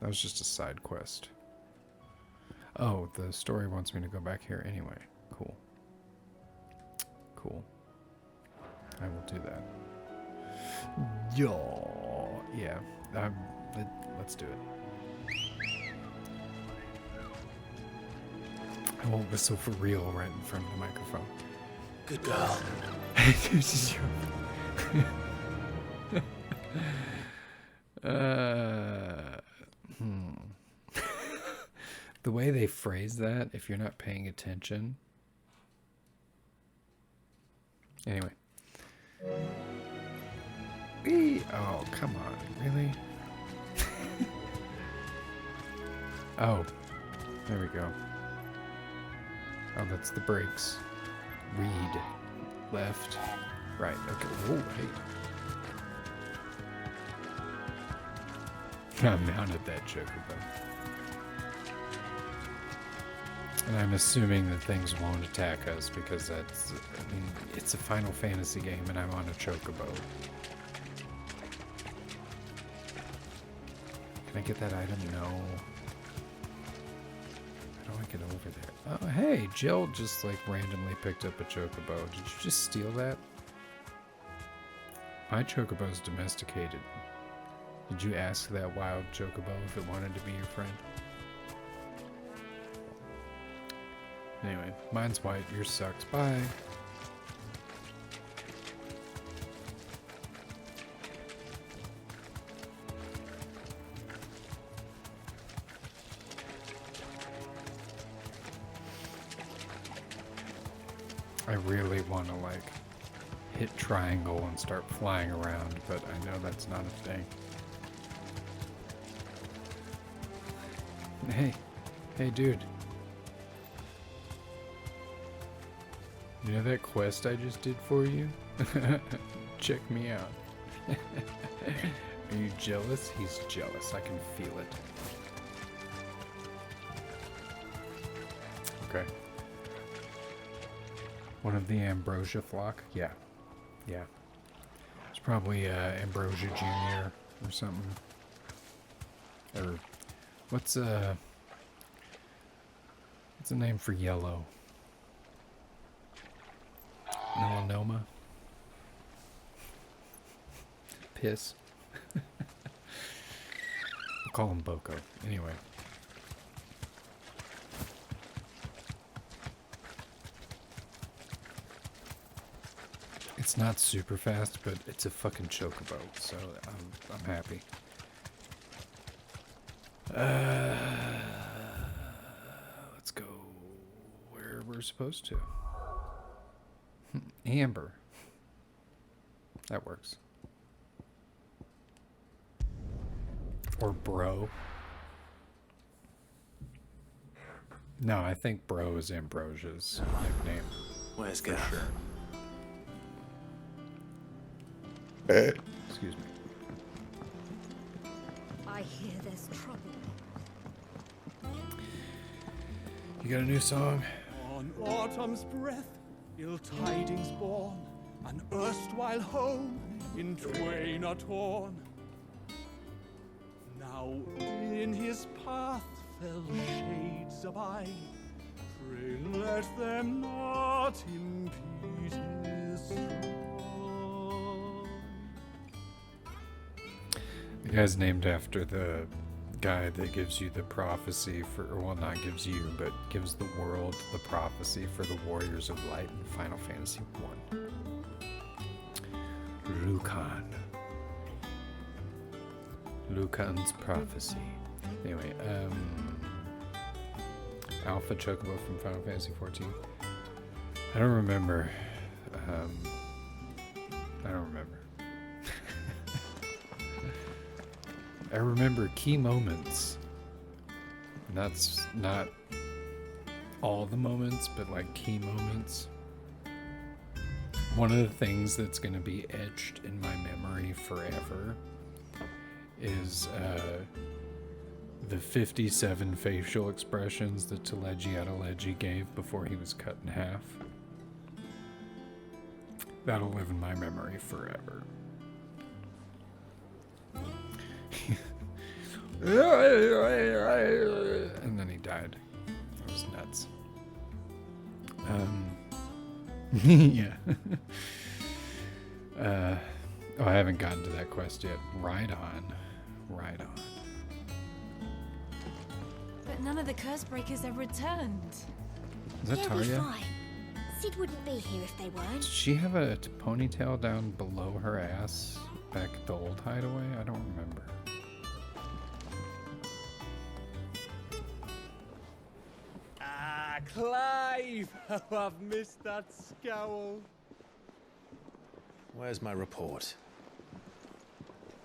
that was just a side quest. Oh, the story wants me to go back here anyway. Cool. Cool. I will do that. Yeah. Let's do it. I won't whistle for real right in front of the microphone. Good girl. The way they phrase that, if you're not paying attention. Anyway. Oh, come on. Really? Oh. There we go. Oh, that's the brakes. Read. Left. Right. Okay. Oh, hey. I mounted that chocobo. And I'm assuming that things won't attack us because that's, I mean, it's a Final Fantasy game and I'm on a chocobo. Can I get that item? No. How do I get over there? Oh, hey, Jill just like randomly picked up a chocobo. Did you just steal that? My chocobo's domesticated. Did you ask that wild chocobo if it wanted to be your friend? Anyway, mine's white, yours sucks. Bye. I really want to like hit triangle and start flying around, but I know that's not a thing. Hey dude. You know that quest I just did for you? Check me out. Are you jealous? He's jealous. I can feel it. Okay. One of the Ambrosia flock? Yeah. Yeah. It's probably Ambrosia Jr. or something. Or what's a name for yellow? Melanoma. Piss. We'll call him Boko. Anyway. It's not super fast, but it's a fucking chocobo, so I'm happy. Let's go where we're supposed to. Amber. That works. Or Bro. No, I think Bro is Ambrosia's nickname. Where's for Gav? sure. Excuse me. I hear there's trouble. You got a new song? On autumn's breath, ill tidings born, an erstwhile home in twain are torn. Now in his path fell shades abide, pray let them not impede his stride. The guy's named after the guy that gives you the prophecy for, or well, not gives you, but gives the world the prophecy for the Warriors of Light in Final Fantasy I. Lucan. Lucan's prophecy. Anyway, Alpha Chocobo from Final Fantasy XIV. I don't remember. I don't remember. I remember key moments. And that's not all the moments, but like key moments. One of the things that's going to be etched in my memory forever is the 57 facial expressions that Teleji Adeleji gave before he was cut in half. That'll live in my memory forever. And then he died. That was nuts. Yeah. Oh, I haven't gotten to that quest yet. Right on. Right on. But none of the curse breakers have returned. Is that They'll be Tarja? fine. Sid wouldn't be here if they weren't. Did she have a ponytail down below her ass back at the old hideaway? I don't remember. Ah, Clive! How I've missed that scowl. Where's my report?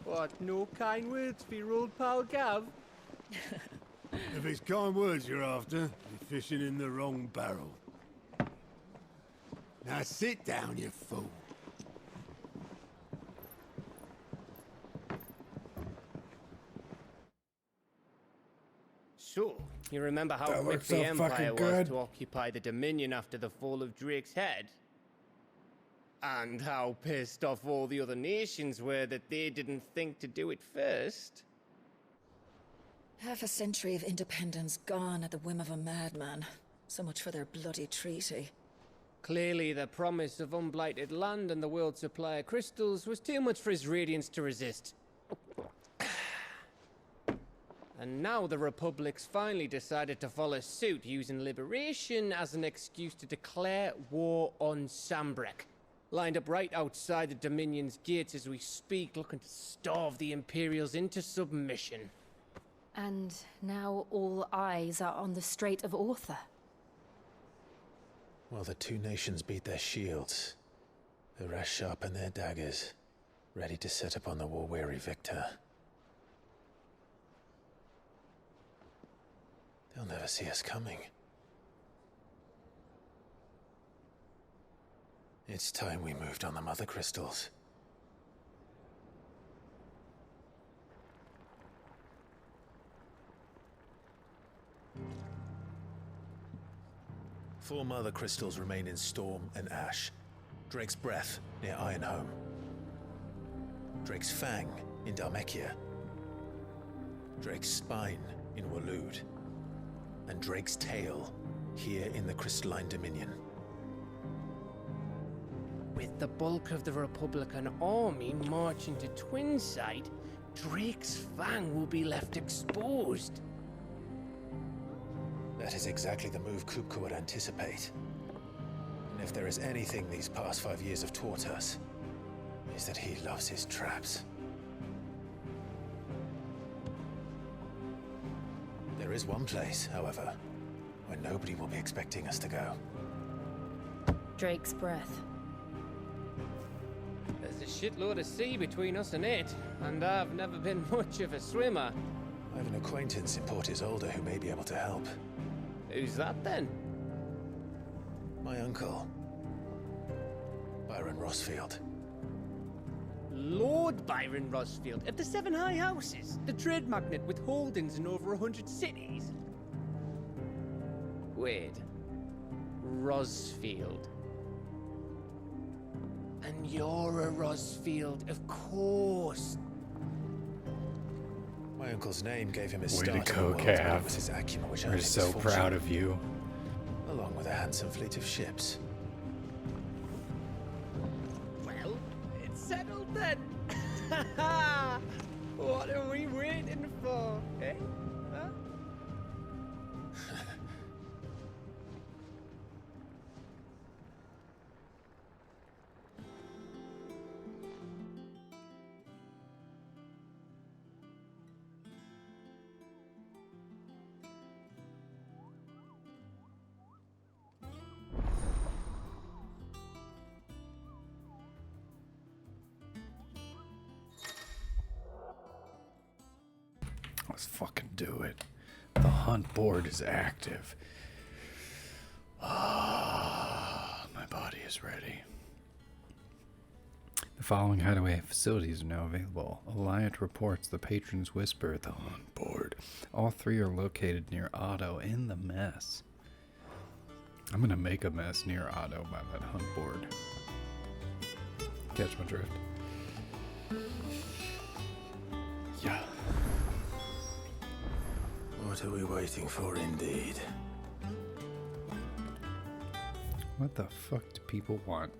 What, no kind words for your old pal Gav? If it's kind words you're after, you're fishing in the wrong barrel. Now sit down, you fool. So, you remember how That quick looks the so Empire fucking was good. to occupy the Dominion after the fall of Drake's head? And how pissed off all the other nations were that they didn't think to do it first? Half a century of independence gone at the whim of a madman. So much for their bloody treaty. Clearly, the promise of unblighted land and the world's supply of crystals was too much for his radiance to resist. And now the Republic's finally decided to follow suit, using liberation as an excuse to declare war on Sambrek. Lined up right outside the Dominion's gates as we speak, looking to starve the Imperials into submission. And now all eyes are on the Strait of Author. While the two nations beat their shields, the rest sharpen their daggers, ready to set upon the war-weary victor. They'll never see us coming. It's time we moved on the mother crystals. Four mother crystals remain in Storm and Ash. Drake's Breath near Ironhome. Drake's Fang in Dhalmekia. Drake's Spine in Waloed. And Drake's Tail here in the Crystalline Dominion. With the bulk of the Republican army marching to Twinside, Drake's Fang will be left exposed. That is exactly the move Kupka would anticipate. And if there is anything these past 5 years have taught us, is that he loves his traps. There is one place, however, where nobody will be expecting us to go. Drake's breath. There's a shitload of sea between us and it, and I've never been much of a swimmer. I have an acquaintance in Port Isolde who may be able to help. Who's that then? My uncle, Byron Rossfield. Lord Byron Rossfield of the Seven High Houses, the trade magnate with holdings in over 100 cities. Wait, Rossfield. And you're a Rossfield, of course. My uncle's name gave him his Way start to in the go, world, but it Cav. was his acumen which We're earned him so his proud fortune, of you. along with a handsome fleet of ships. Well, it's settled then. What are we waiting for, eh? Huh? Let's fucking do it. The hunt board is active. Ah, my body is ready. The following hideaway facilities are now available. Alliant reports the Patron's Whisper, the hunt board. All three are located near Otto in the mess. I'm gonna make a mess near Otto by that hunt board. Catch my drift. Yeah. What are we waiting for, indeed? What the fuck do people want?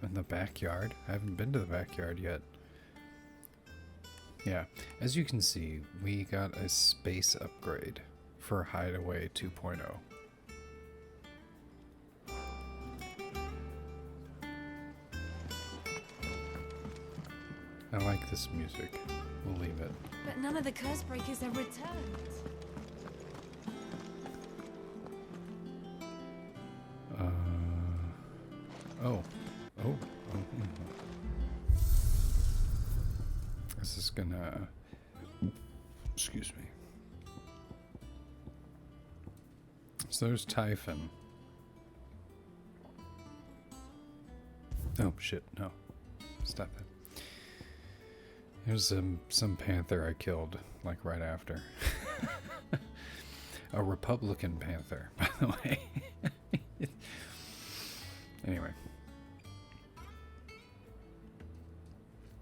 In the backyard? I haven't been to the backyard yet. Yeah, as you can see, we got a space upgrade for Hideaway 2.0. I like this music. We'll leave it. But none of the curse breakers have returned. Oh. This is gonna... Excuse me. So there's Typhon. Oh, shit, no. Stop it. Here's some panther I killed, like, right after. A Republican panther, by the way. Anyway.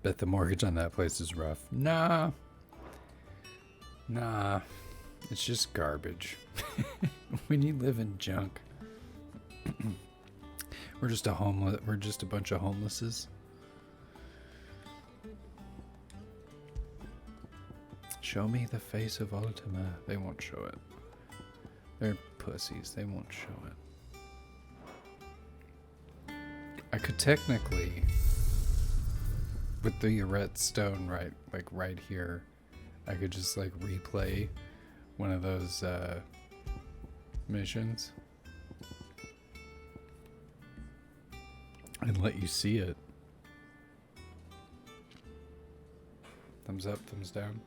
Bet the mortgage on that place is rough. Nah. It's just garbage. When you live in junk. We're just a bunch of homelesses. Show me the face of Ultima. They won't show it. They're pussies. They won't show it. I could technically, with the Ret stone right here, I could just like replay one of those missions and let you see it. Thumbs up, thumbs down.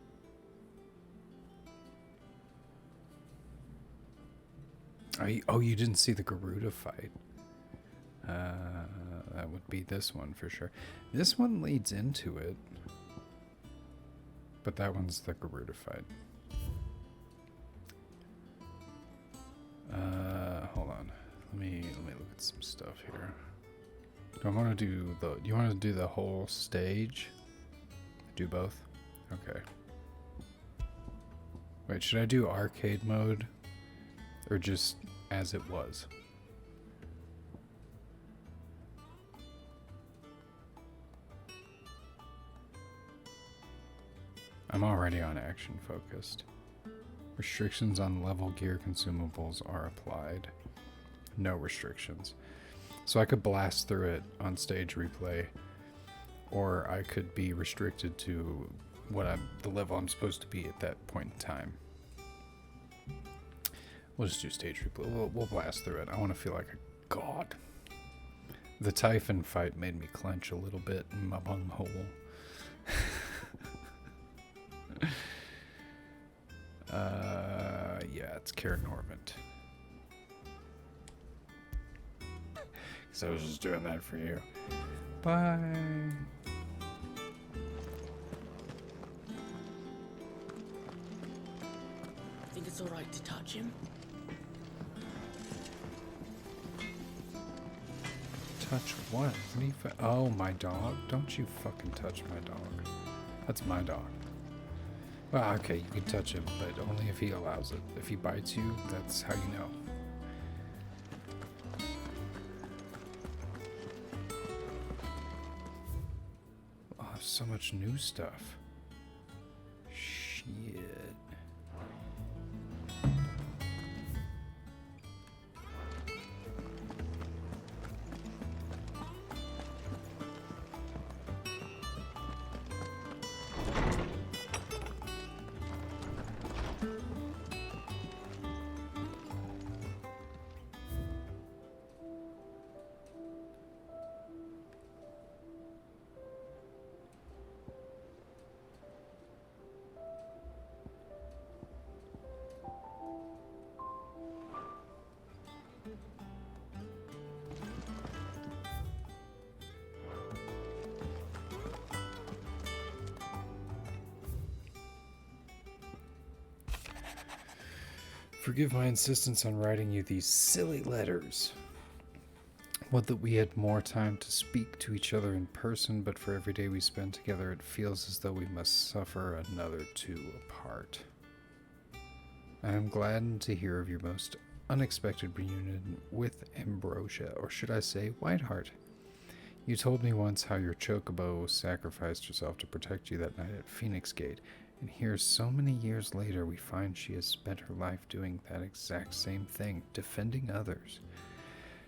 Oh, you didn't see the Garuda fight. That would be this one for sure. This one leads into it. But that one's the Garuda fight. Hold on. Let me look at some stuff here. Do you want to do the whole stage? Do both? Okay. Wait, should I do arcade mode? Or just as it was? I'm already on action focused. Restrictions on level gear consumables are applied. No restrictions. So I could blast through it on stage replay, or I could be restricted to the level I'm supposed to be at that point in time. We'll just do stage replay. We'll blast through it. I want to feel like a god. The Typhon fight made me clench a little bit in my bunghole. Yeah, it's Karen Horvant. Because I was just doing that for you. Bye. Think it's alright to touch him? Touch what? What do you oh, my dog? Don't you fucking touch my dog. That's my dog. Well, okay, you can touch him, but only if he allows it. If he bites you, that's how you know. Oh, so much new stuff. Shit. Forgive my insistence on writing you these silly letters. Would that we had more time to speak to each other in person, but for every day we spend together, it feels as though we must suffer another two apart. I am gladdened to hear of your most unexpected reunion with Ambrosia, or should I say, Whiteheart. You told me once how your chocobo sacrificed herself to protect you that night at Phoenix Gate, and here so many years later we find she has spent her life doing that exact same thing, defending others.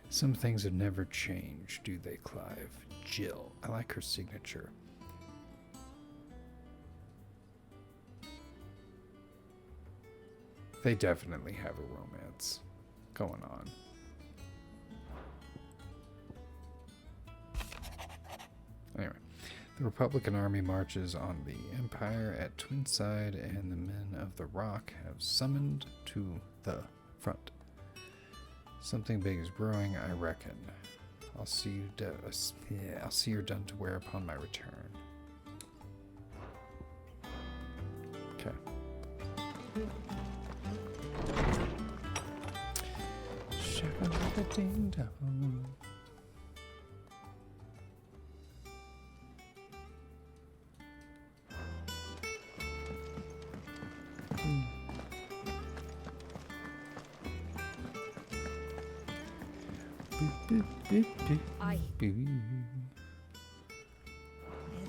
Some things have never changed, do they, Clive? Jill. I like her signature. They definitely have a romance going on. Anyway, the Republican Army marches on the Empire at Twinside, and the men of the Rock have summoned to the front. Something big is brewing, I reckon. I'll see you're done to wear upon my return. Okay. Shabba-dabba-ding-dong. Aye.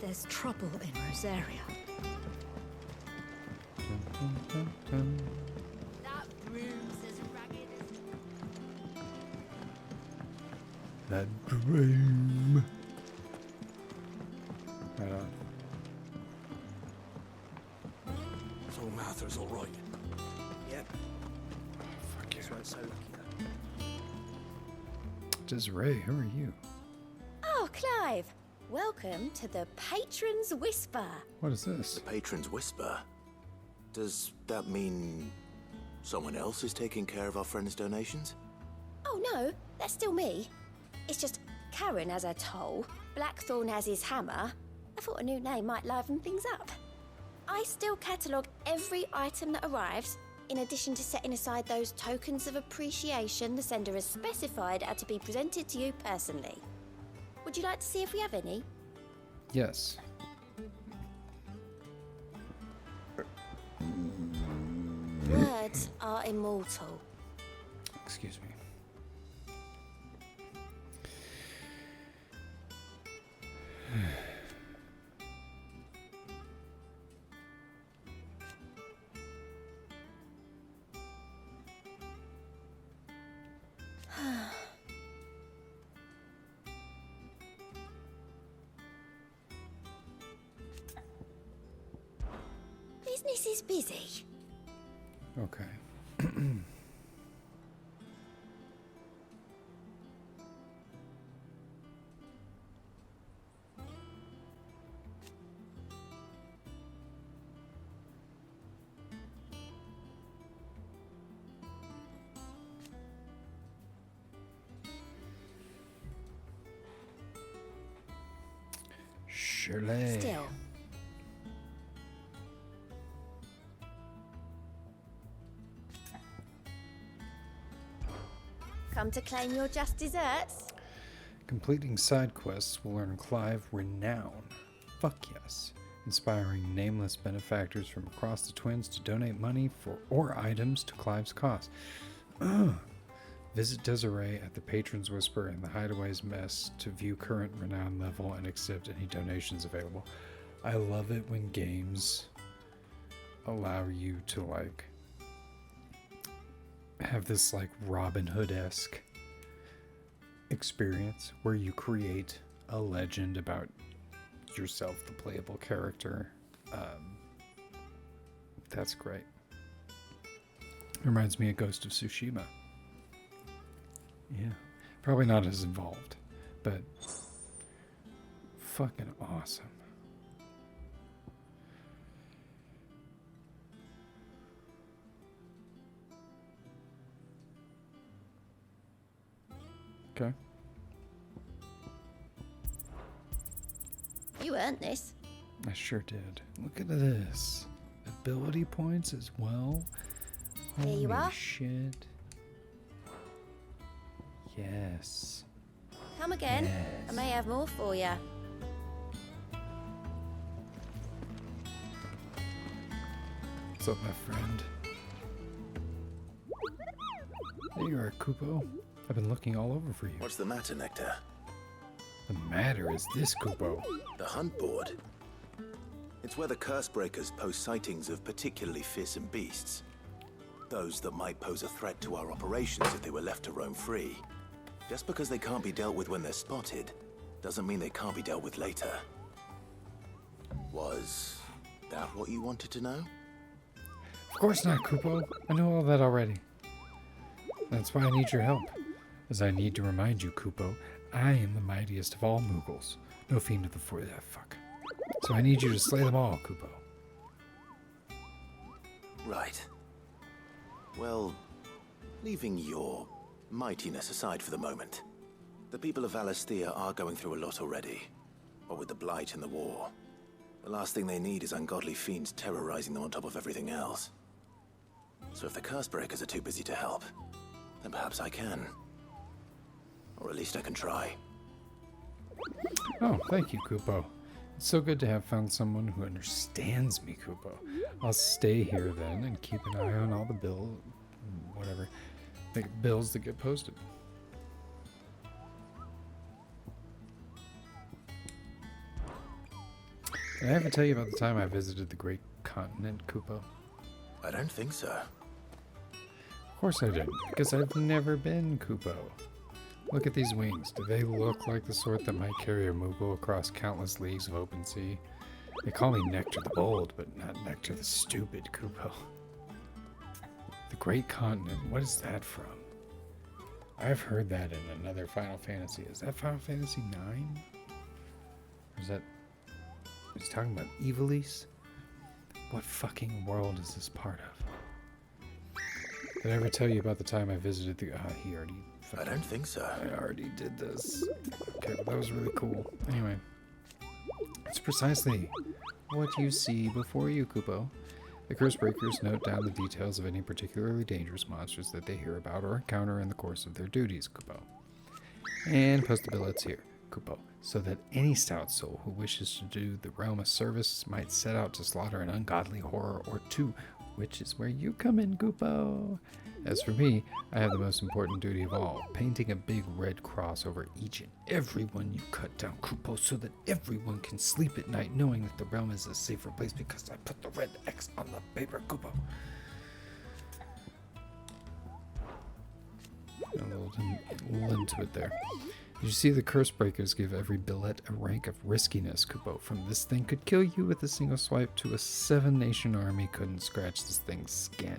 There's trouble in Rosaria. That broom's as ragged as... That broom. Right on. So Mather's all right. Yep. Fuck you. That's why it's so lucky, though. Desiree, who are you? Oh, Clive. Welcome to the Patron's Whisper. What is this? The Patron's Whisper? Does that mean someone else is taking care of our friend's donations? Oh, no. That's still me. It's just Karen has her toll, Blackthorn has his hammer. I thought a new name might liven things up. I still catalogue every item that arrives, in addition to setting aside those tokens of appreciation the sender has specified are to be presented to you personally. Would you like to see if we have any? Yes. Words are immortal. Excuse me. place is busy. Okay. Surely. Still. Come to claim your just desserts? Completing side quests will earn Clive renown. Fuck yes. Inspiring nameless benefactors from across the Twins to donate money for or items to Clive's cause. Visit Desiree at the Patron's Whisper and the Hideaway's Mess to view current renown level and accept any donations available. I love it when games allow you to like have this like Robin Hood-esque experience where you create a legend about yourself, the playable character. That's great. Reminds me of Ghost of Tsushima. Yeah, probably not as involved, but fucking awesome. Okay. You earned this. I sure did. Look at this. Ability points as well. Here you Holy are. shit. Yes. Come again. Yes. I may have more for you. What's up, my friend? There you are, Kupo. I've been looking all over for you. What's the matter, Nectar? The matter is this, Kupo. The hunt board. It's where the Cursebreakers post sightings of particularly fearsome beasts. Those that might pose a threat to our operations if they were left to roam free. Just because they can't be dealt with when they're spotted, doesn't mean they can't be dealt with later. Was that what you wanted to know? Of course not, Kupo. I know all that already. That's why I need your help. As I need to remind you, Kupo, I am the mightiest of all Moogles. No fiend of the fuck. So I need you to slay them all, Kupo. Right. Well, leaving your mightiness aside for the moment, the people of Valisthea are going through a lot already. What with the Blight and the war. The last thing they need is ungodly fiends terrorizing them on top of everything else. So if the Cursebreakers are too busy to help, then perhaps I can. Or at least I can try. Oh, thank you, Kupo. It's so good to have found someone who understands me, Kupo. I'll stay here then and keep an eye on all the bills that get posted. Did I ever tell you about the time I visited the Great Continent, Kupo? I don't think so. Of course I didn't, because I've never been, Kupo. Look at these wings. Do they look like the sort that might carry a Moogle across countless leagues of open sea? They call me Nectar the Bold, but not Nectar the Stupid, Kupo. The Great Continent, what is that from? I've heard that in another Final Fantasy. Is that Final Fantasy 9? Or is that... He's talking about Ivalice? What fucking world is this part of? Did I ever tell you about the time I visited the... he already... I don't think so. I already did this. Okay, well, that was really cool. Anyway. It's precisely what you see before you, Kupo. The Cursebreakers note down the details of any particularly dangerous monsters that they hear about or encounter in the course of their duties, Kupo. And post the billets here, Kupo, so that any stout soul who wishes to do the realm a service might set out to slaughter an ungodly horror or two, which is where you come in, Kupo. As for me, I have the most important duty of all, painting a big red cross over each and every one you cut down, Kupo, so that everyone can sleep at night knowing that the realm is a safer place because I put the red X on the paper, Kupo. A little into it there. You see the curse breakers give every billet a rank of riskiness, Kupo. From this thing could kill you with a single swipe to a 7-nation army couldn't scratch this thing's skin.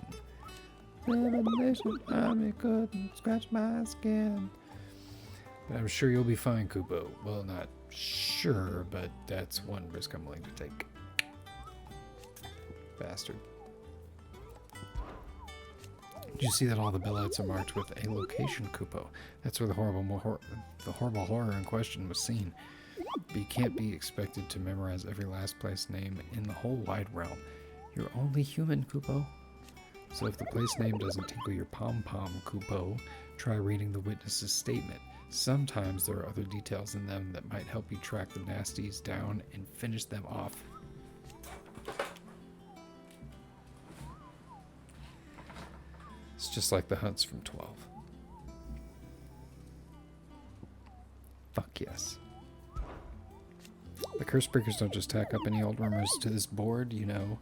7-nation army couldn't scratch my skin. But I'm sure you'll be fine, Kupo. Well, not sure, but that's one risk I'm willing to take. Bastard. Did you see that all the billets are marked with a location, Kupo? That's where the horrible horror in question was seen. But you can't be expected to memorize every last place name in the whole wide realm. You're only human, Kupo. So if the place name doesn't tickle your pom-pom, Kupo, try reading the witness's statement. Sometimes there are other details in them that might help you track the nasties down and finish them off. It's just like the hunts from 12. Fuck yes. The curse breakers don't just tack up any old rumors to this board, you know.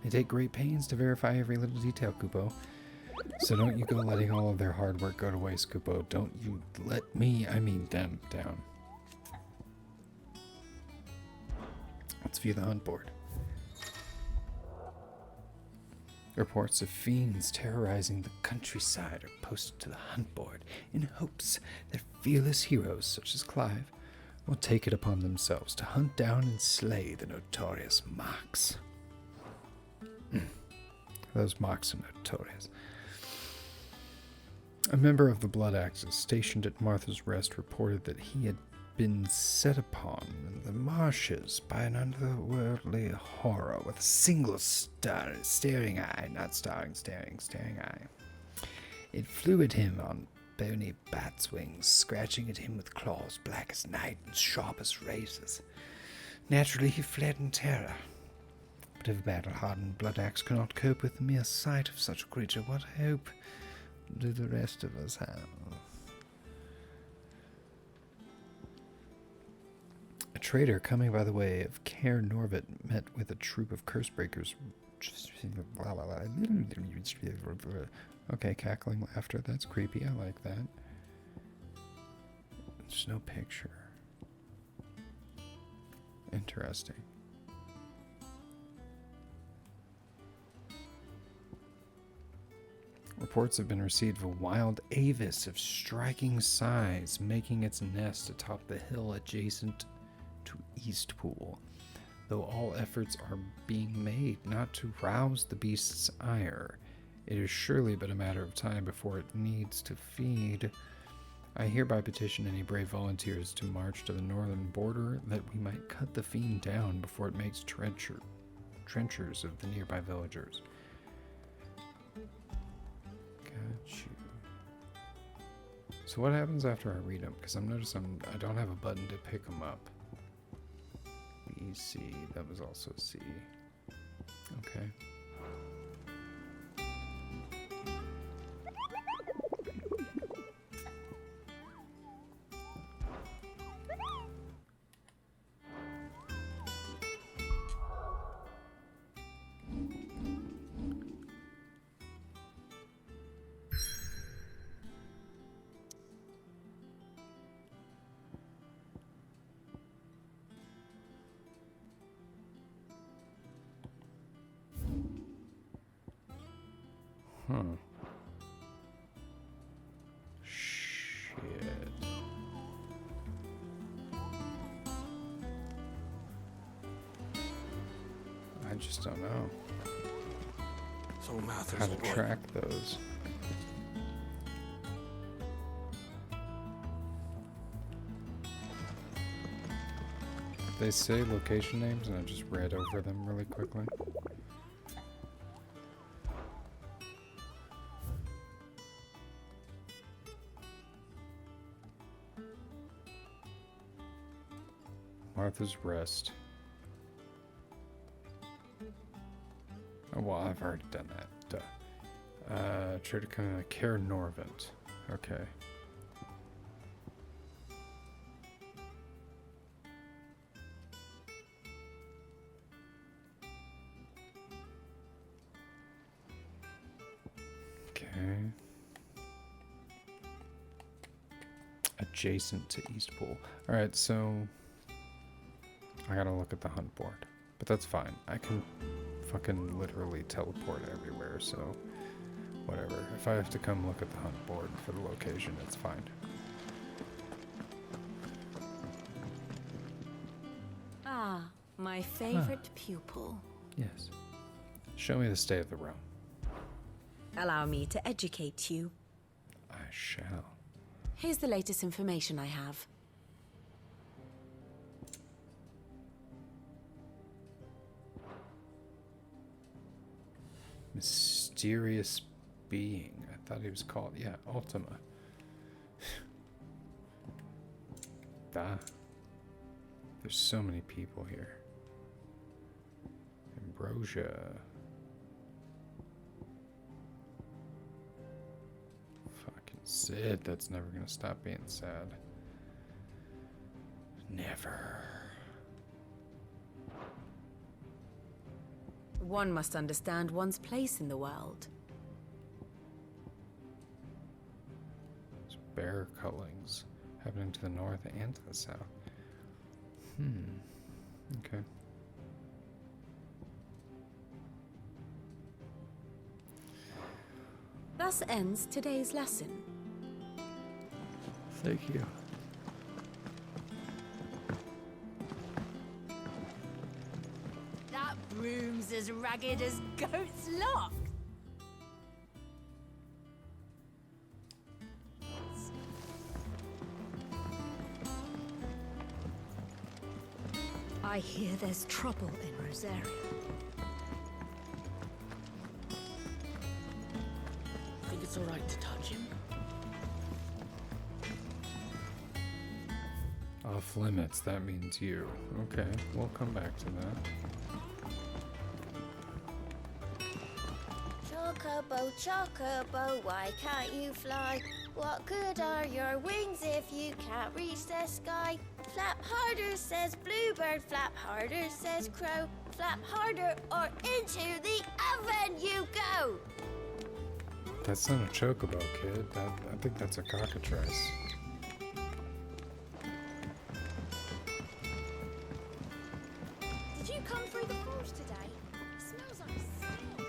They take great pains to verify every little detail, Kupo. So don't you go letting all of their hard work go to waste, Kupo. Don't you let me, I mean them, down. Let's view the hunt board. Reports of fiends terrorizing the countryside are posted to the hunt board in hopes that fearless heroes such as Clive will take it upon themselves to hunt down and slay the notorious Mox. Those Mox are notorious. A member of the Blood Axes stationed at Martha's Rest reported that he had been set upon in the marshes by an otherworldly horror with a single staring eye. It flew at him on bony bat's wings, scratching at him with claws black as night and sharp as razors. Naturally, he fled in terror. But if a battle-hardened blood axe cannot cope with the mere sight of such a creature, what hope do the rest of us have? A trader coming by the way of Caer Norvit met with a troop of curse breakers. Okay, cackling laughter. That's creepy. I like that. There's no picture. Interesting. Reports have been received of a wild avis of striking size making its nest atop the hill adjacent to Eastpool, though all efforts are being made not to rouse the beast's ire. It is surely but a matter of time before it needs to feed. I hereby petition any brave volunteers to march to the northern border that we might cut the fiend down before it makes trenchers of the nearby villagers. Got you. So what happens after I read them? Because I'm noticing I don't have a button to pick them up. C, that was also C. Okay. Huh. Shit. I just don't know So Mathers how to track those. They say location names and I just read over them really quickly. Martha's Rest. Oh, well, I've already done that. Duh. Try to kind of Caer Norvit. Okay. Okay. A adjacent to Eastpool. Alright, so I gotta look at the hunt board. But that's fine. I can fucking literally teleport everywhere, so whatever. If I have to come look at the hunt board for the location, it's fine. Ah, my favorite pupil. Yes. Show me the state of the realm. Allow me to educate you. I shall. Here's the latest information I have. Mysterious being. I thought he was called, yeah, Ultima. There's so many people here. Ambrosia. Fucking Sid, that's never gonna stop being sad. Never. One must understand one's place in the world. There's bear cullings happening to the north and to the south. Okay. Thus ends today's lesson. Thank you. That broom's as ragged as goat's lock. I hear there's trouble in Rosaria. I think it's all right to touch him. Off limits, that means you. Okay, we'll come back to that. Chocobo, chocobo, why can't you fly? What good are your wings if you can't reach the sky? Flap harder, says bluebird, flap harder, says crow. Flap harder or into the oven you go! That's not a chocobo, kid. I think that's a cockatrice. Did you come through the forge today? It smells like steel.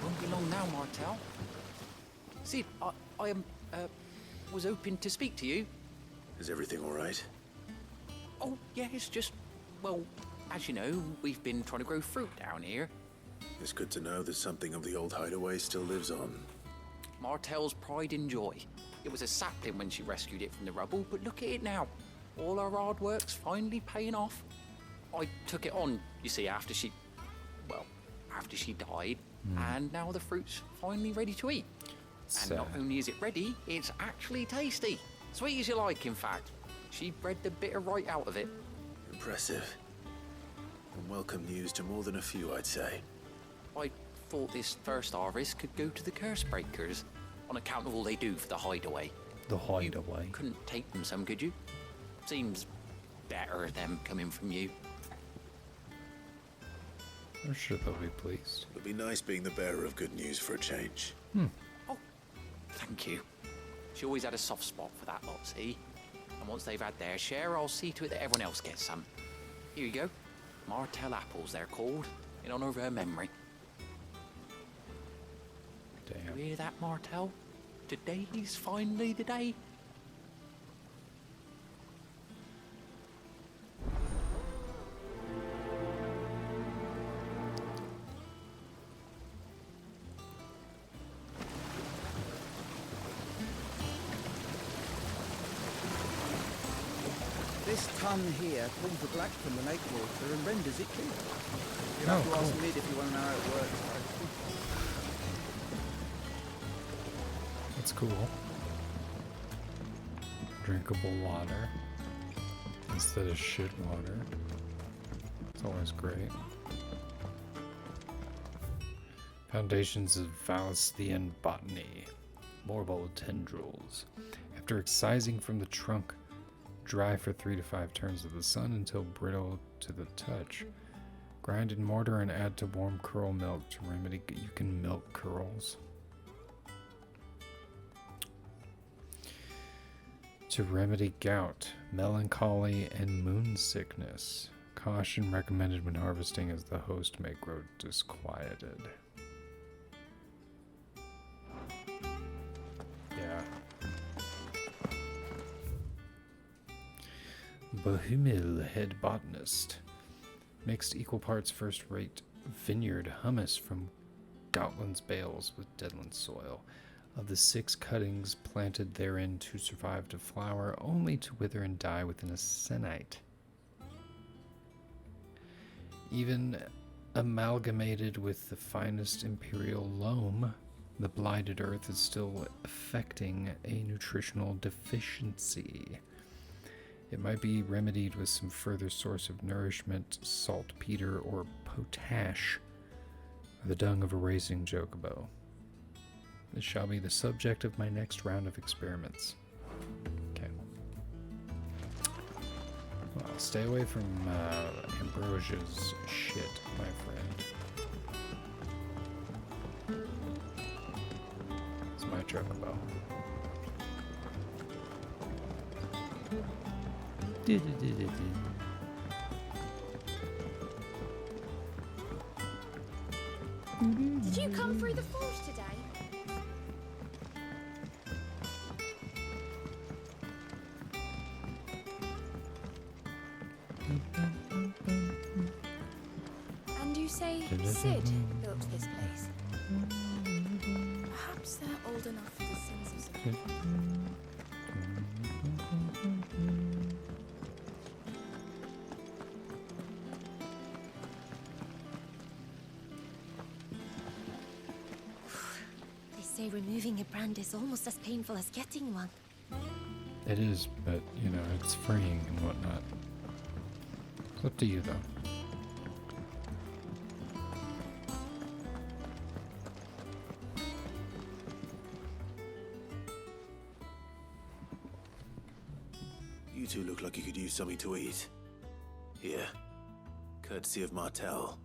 Won't be long now, Martel. Sid, I was hoping to speak to you. Is everything all right? Oh, yeah, it's just, well, as you know, we've been trying to grow fruit down here. It's good to know that something of the old hideaway still lives on. Martel's pride and joy. It was a sapling when she rescued it from the rubble, but look at it now. All our hard work's finally paying off. I took it on, you see, after she died, and now the fruit's finally ready to eat. And not only is it ready, it's actually tasty. Sweet as you like, in fact. She bred the bitter right out of it. Impressive. And welcome news to more than a few, I'd say. I thought this first harvest could go to the curse breakers, on account of all they do for the hideaway. The hideaway? You couldn't take them some, could you? Seems better them coming from you. I'm sure they'll be pleased. It'll be nice being the bearer of good news for a change. Oh, thank you. She always had a soft spot for that lot, see? And once they've had their share, I'll see to it that everyone else gets some. Here you go. Martel apples, they're called, in honor of her memory. Damn. You hear that, Martel? Today's finally the day. This tun here pulls the black from the lake water and renders it clear. You'll have to ask Mid if you want to know how it works. That's cool. Drinkable water instead of shit water. It's always great. Foundations of Valesthean botany. Marble tendrils. After excising from the trunk, dry for 3 to 5 turns of the sun until brittle to the touch. Grind in mortar and add to warm curl milk to remedy. You can milk curls. To remedy gout, melancholy, and moon sickness. Caution recommended when harvesting as the host may grow disquieted. Yeah. Bohumil, head botanist. Mixed equal parts first-rate vineyard hummus from Goutland's bales with Deadland soil. Of the 6 cuttings planted therein, 2 survived to flower, only to wither and die within a sennight. Even amalgamated with the finest imperial loam, the blighted earth is still affecting a nutritional deficiency. It might be remedied with some further source of nourishment, saltpeter, or potash, or the dung of a racing chocobo. This shall be the subject of my next round of experiments. Okay. Well, stay away from Ambrosia's shit, my friend. It's my chocobo. Did you come through the forge today? And you say Sid built this place? Perhaps they're old enough for the sins of some. They say removing a brand is almost as painful as getting one. It is, but, you know, it's freeing and whatnot. It's up to you, though. You two look like you could use something to eat. Here, courtesy of Martel.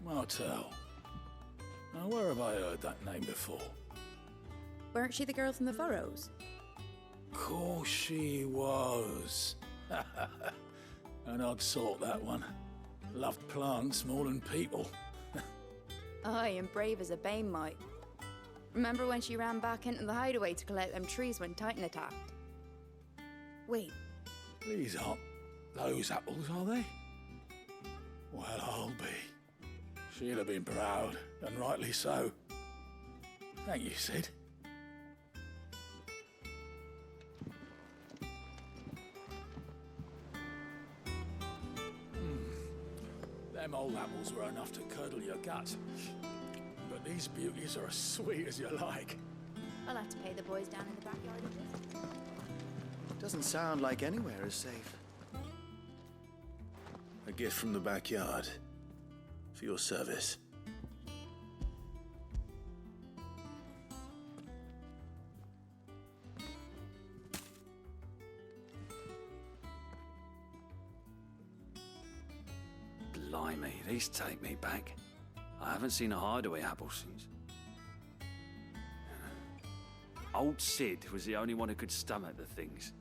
Martel. Now, where have I heard that name before? Weren't she the girl from the Furrows? Course she was. An odd sort, that one. Loved plants more than people. Aye, and brave as a bane might. Remember when she ran back into the hideaway to collect them trees when Titan attacked? Wait. These aren't those apples, are they? Well, I'll be. She'd have been proud, and rightly so. Thank you, Sid. Them old apples were enough to curdle your gut. But these beauties are as sweet as you like. I'll have to pay the boys down in the backyard a visit. Doesn't sound like anywhere is safe. A gift from the backyard. For your service. Blimey, these take me back. I haven't seen a hideaway apple since. Old Sid was the only one who could stomach the things.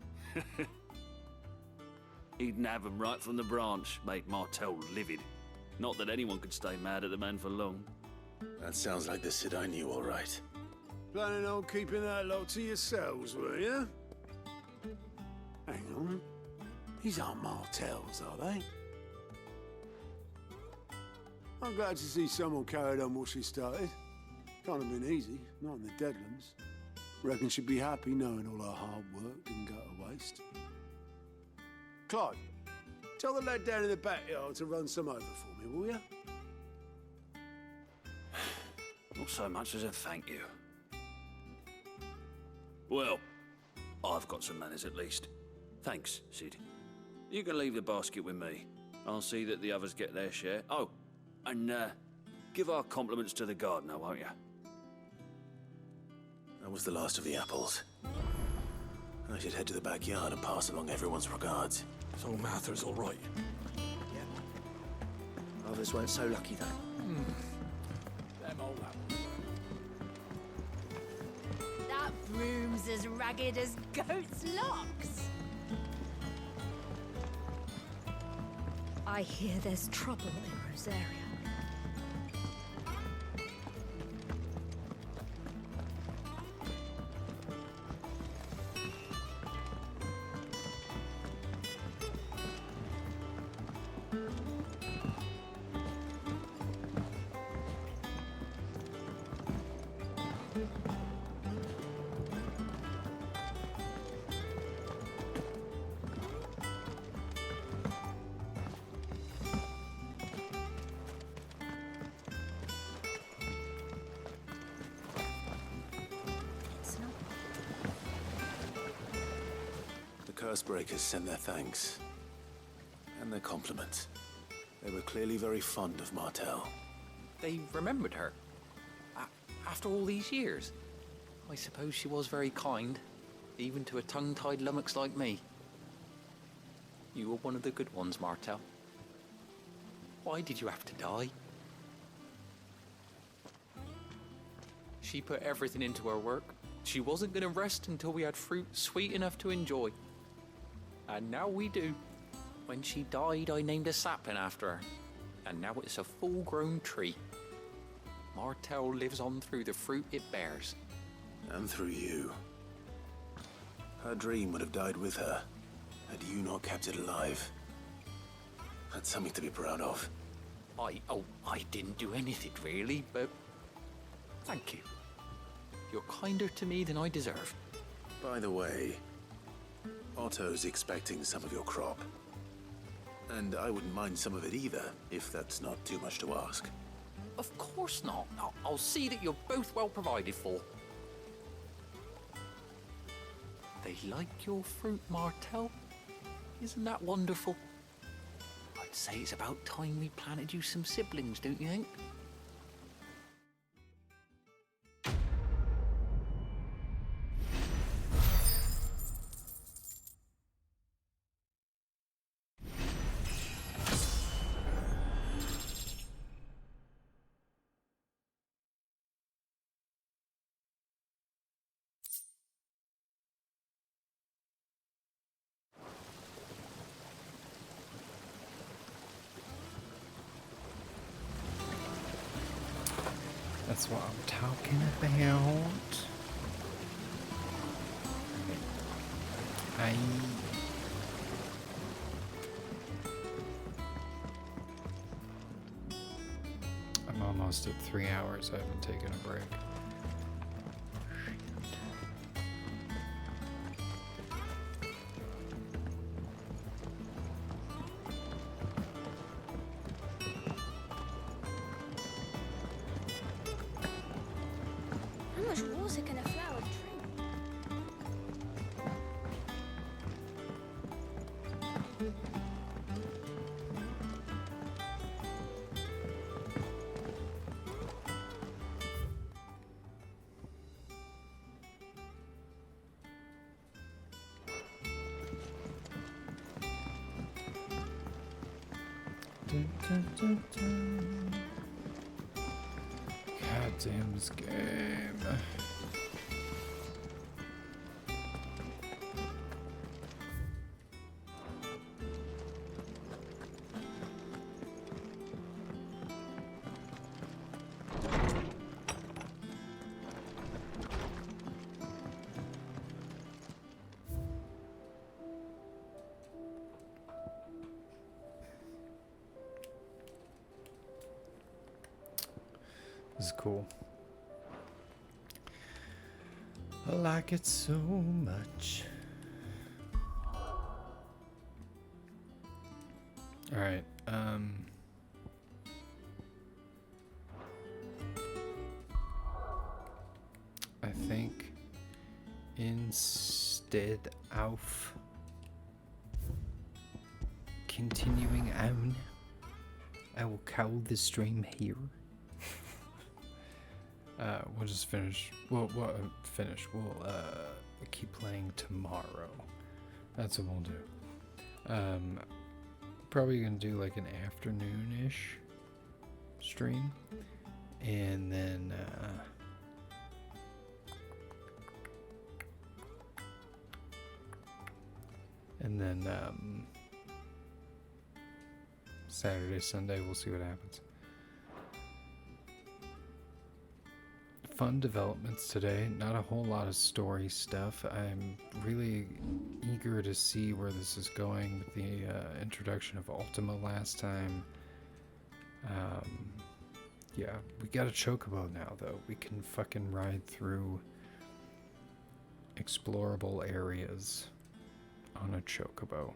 He'd nab them right from the branch, make Martel livid. Not that anyone could stay mad at the man for long. That sounds like the Sid I knew, all right. Planning on keeping that lot to yourselves, were you? Hang on. These aren't Martels, are they? I'm glad to see someone carried on what she started. Can't have been easy, not in the Deadlands. Reckon she'd be happy knowing all her hard work didn't go to waste. Clive, tell the lad down in the backyard to run some over for me, will you? Not so much as a thank you. Well, I've got some manners at least. Thanks, Sid. You can leave the basket with me. I'll see that the others get their share. Oh, and give our compliments to the gardener, won't you? That was the last of the apples. I should head to the backyard and pass along everyone's regards. So Martha's all right. Others weren't so lucky, though. Them old apples. That broom's as ragged as goat's locks. I hear there's trouble in Rosaria. Cursebreakers send their thanks. And their compliments. They were clearly very fond of Martell. They remembered her. After all these years. I suppose she was very kind, even to a tongue-tied lummox like me. You were one of the good ones, Martell. Why did you have to die? She put everything into her work. She wasn't going to rest until we had fruit sweet enough to enjoy. And now we do. When she died, I named a sapling after her. And now it's a full-grown tree. Martell lives on through the fruit it bears. And through you. Her dream would have died with her, had you not kept it alive. That's something to be proud of. I didn't do anything really, but thank you. You're kinder to me than I deserve. By the way, Otto's expecting some of your crop. And I wouldn't mind some of it either, if that's not too much to ask. Of course not. I'll see that you're both well provided for. They like your fruit, Martell. Isn't that wonderful? I'd say it's about time we planted you some siblings, don't you think? That's what I'm talking about. I'm almost at 3 hours. I haven't taken a break. How much water can a flower drink? Dun, dun, dun, dun. God damn this game. This is cool. I like it so much. All right. I think instead of continuing on, I will call the stream here. We'll just finish. We'll finish. We'll keep playing tomorrow. That's what we'll do. Probably gonna do like an afternoon-ish stream, and then Saturday, Sunday, we'll see what happens. Fun developments today. Not a whole lot of story stuff. I'm really eager to see where this is going with the introduction of Ultima last time. Yeah, we got a chocobo now, though. We can fucking ride through explorable areas on a chocobo.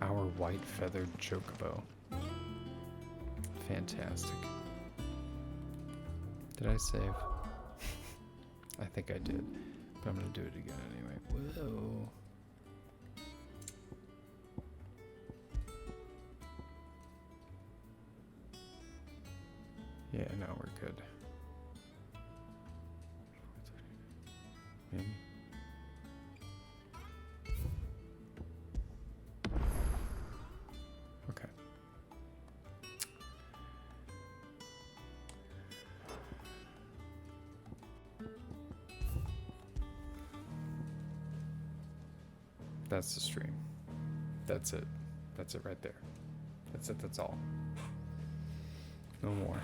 Our white feathered chocobo. Fantastic. Did I save? I think I did, but I'm gonna do it again anyway. Whoa. Yeah, no, we're good. Maybe. Okay. That's the stream. That's it. That's it right there. That's it. That's all. No more.